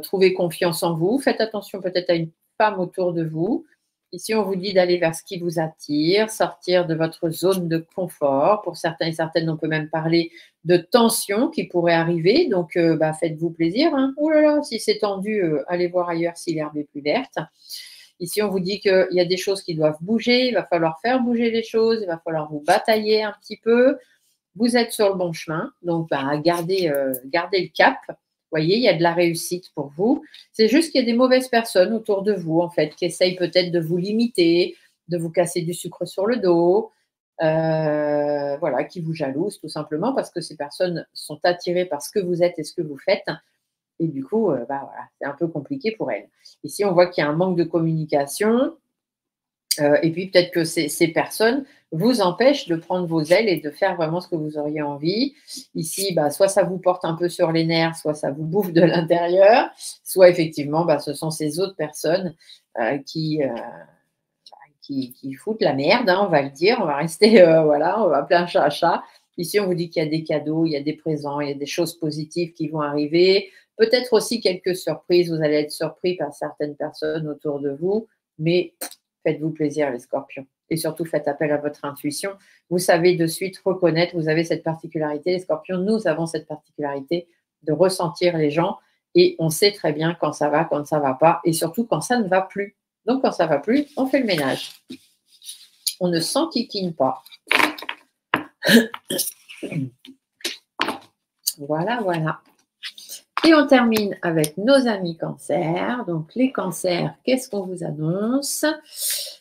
Trouvez confiance en vous. Faites attention peut-être à une femme autour de vous. Ici, on vous dit d'aller vers ce qui vous attire, sortir de votre zone de confort. Pour certains et certaines, on peut même parler de tension qui pourrait arriver. Donc, faites-vous plaisir. Hein. Ouh là là, si c'est tendu, allez voir ailleurs si l'herbe est plus verte. Ici, on vous dit qu'il y a des choses qui doivent bouger. Il va falloir faire bouger les choses. Il va falloir vous batailler un petit peu. Vous êtes sur le bon chemin. Donc, gardez le cap. Vous voyez, il y a de la réussite pour vous. C'est juste qu'il y a des mauvaises personnes autour de vous, en fait, qui essayent peut-être de vous limiter, de vous casser du sucre sur le dos, voilà, qui vous jalousent tout simplement parce que ces personnes sont attirées par ce que vous êtes et ce que vous faites. Et du coup, voilà, c'est un peu compliqué pour elles. Ici, on voit qu'il y a un manque de communication. Et puis, peut-être que ces personnes vous empêchent de prendre vos ailes et de faire vraiment ce que vous auriez envie. Ici, soit ça vous porte un peu sur les nerfs, soit ça vous bouffe de l'intérieur, soit effectivement, ce sont ces autres personnes qui foutent la merde, hein, on va le dire. On va rester, voilà, on va appeler un chat à chat. Ici, on vous dit qu'il y a des cadeaux, il y a des présents, il y a des choses positives qui vont arriver. Peut-être aussi quelques surprises. Vous allez être surpris par certaines personnes autour de vous, mais faites-vous plaisir, les scorpions. Et surtout, faites appel à votre intuition. Vous savez de suite reconnaître, vous avez cette particularité. Les scorpions, nous avons cette particularité de ressentir les gens et on sait très bien quand ça va ne va pas et surtout quand ça ne va plus. Donc, quand ça ne va plus, on fait le ménage. On ne s'enquiquine pas. Voilà, voilà. Et on termine avec nos amis cancers. Donc, les cancers, qu'est-ce qu'on vous annonce?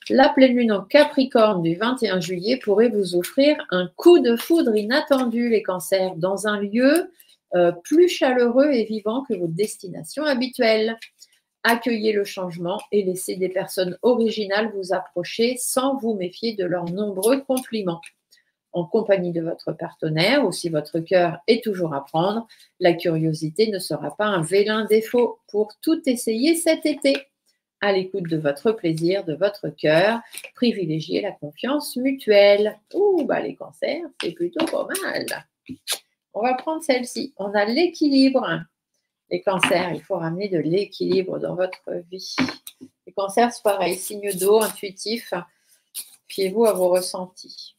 La pleine lune en Capricorne du 21 juillet pourrait vous offrir un coup de foudre inattendu, les cancers, dans un lieu plus chaleureux et vivant que vos destinations habituelles. Accueillez le changement et laissez des personnes originales vous approcher sans vous méfier de leurs nombreux compliments. En compagnie de votre partenaire ou si votre cœur est toujours à prendre, la curiosité ne sera pas un vilain défaut pour tout essayer cet été. À l'écoute de votre plaisir, de votre cœur, privilégiez la confiance mutuelle. Les cancers, c'est plutôt pas mal. On va prendre celle-ci. On a l'équilibre. Les cancers, il faut ramener de l'équilibre dans votre vie. Les cancers, c'est pareil, signe d'eau, intuitif. Fiez-vous à vos ressentis.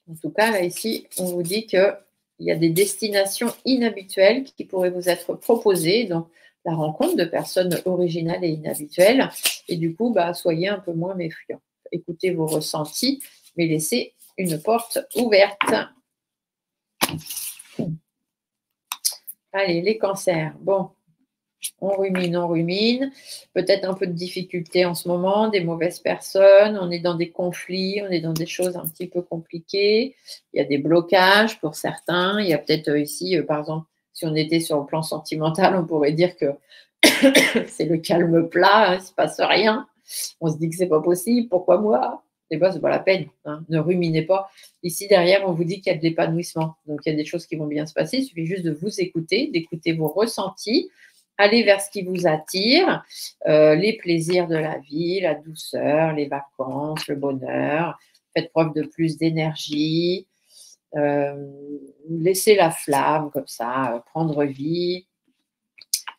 En tout cas, là, ici, on vous dit qu'il y a des destinations inhabituelles qui pourraient vous être proposées. Donc, la rencontre de personnes originales et inhabituelles. Et du coup, soyez un peu moins méfiants. Écoutez vos ressentis, mais laissez une porte ouverte. Allez, les cancers. Bon, On rumine. Peut-être un peu de difficulté en ce moment, des mauvaises personnes. On est dans des conflits, on est dans des choses un petit peu compliquées. Il y a des blocages pour certains. Il y a peut-être ici, par exemple, si on était sur le plan sentimental, on pourrait dire que c'est le calme plat, hein, il ne se passe rien. On se dit que c'est pas possible, pourquoi moi? Et bien, c'est pas la peine, hein, ne ruminez pas. Ici, derrière, on vous dit qu'il y a de l'épanouissement. Donc, il y a des choses qui vont bien se passer. Il suffit juste de vous écouter, d'écouter vos ressentis, aller vers ce qui vous attire, les plaisirs de la vie, la douceur, les vacances, le bonheur. Faites preuve de plus d'énergie. Laissez la flamme comme ça, prendre vie.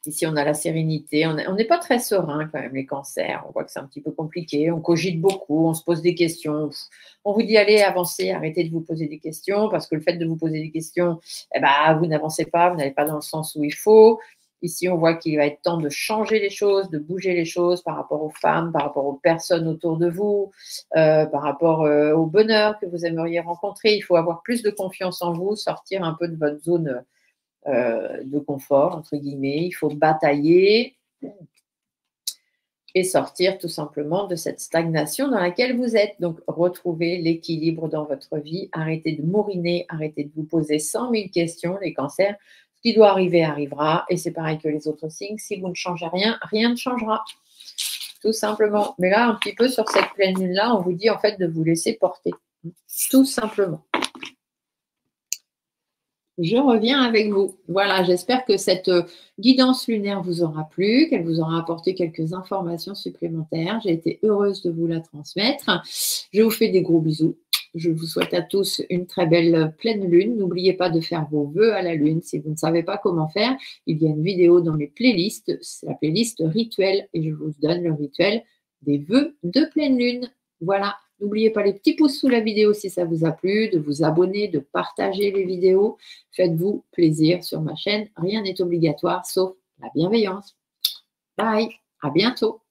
Ici, on a la sérénité. On n'est pas très serein quand même, les cancers. On voit que c'est un petit peu compliqué. On cogite beaucoup, on se pose des questions. On vous dit, allez, avancez, arrêtez de vous poser des questions parce que le fait de vous poser des questions, eh ben, vous n'avancez pas, vous n'allez pas dans le sens où il faut. Ici, on voit qu'il va être temps de changer les choses, de bouger les choses par rapport aux femmes, par rapport aux personnes autour de vous, par rapport au bonheur que vous aimeriez rencontrer. Il faut avoir plus de confiance en vous, sortir un peu de votre zone de confort, entre guillemets. Il faut batailler et sortir tout simplement de cette stagnation dans laquelle vous êtes. Donc, retrouvez l'équilibre dans votre vie. Arrêtez de mouriner, arrêtez de vous poser 100 000 questions, les cancers. Ce qui doit arriver, arrivera. Et c'est pareil que les autres signes. Si vous ne changez rien, rien ne changera. Tout simplement. Mais là, un petit peu sur cette pleine lune-là, on vous dit en fait de vous laisser porter. Tout simplement. Je reviens avec vous. Voilà, j'espère que cette guidance lunaire vous aura plu, qu'elle vous aura apporté quelques informations supplémentaires. J'ai été heureuse de vous la transmettre. Je vous fais des gros bisous. Je vous souhaite à tous une très belle pleine lune. N'oubliez pas de faire vos vœux à la lune. Si vous ne savez pas comment faire, il y a une vidéo dans mes playlists. C'est la playlist rituel et je vous donne le rituel des vœux de pleine lune. Voilà. N'oubliez pas les petits pouces sous la vidéo si ça vous a plu, de vous abonner, de partager les vidéos. Faites-vous plaisir sur ma chaîne. Rien n'est obligatoire sauf la bienveillance. Bye, à bientôt.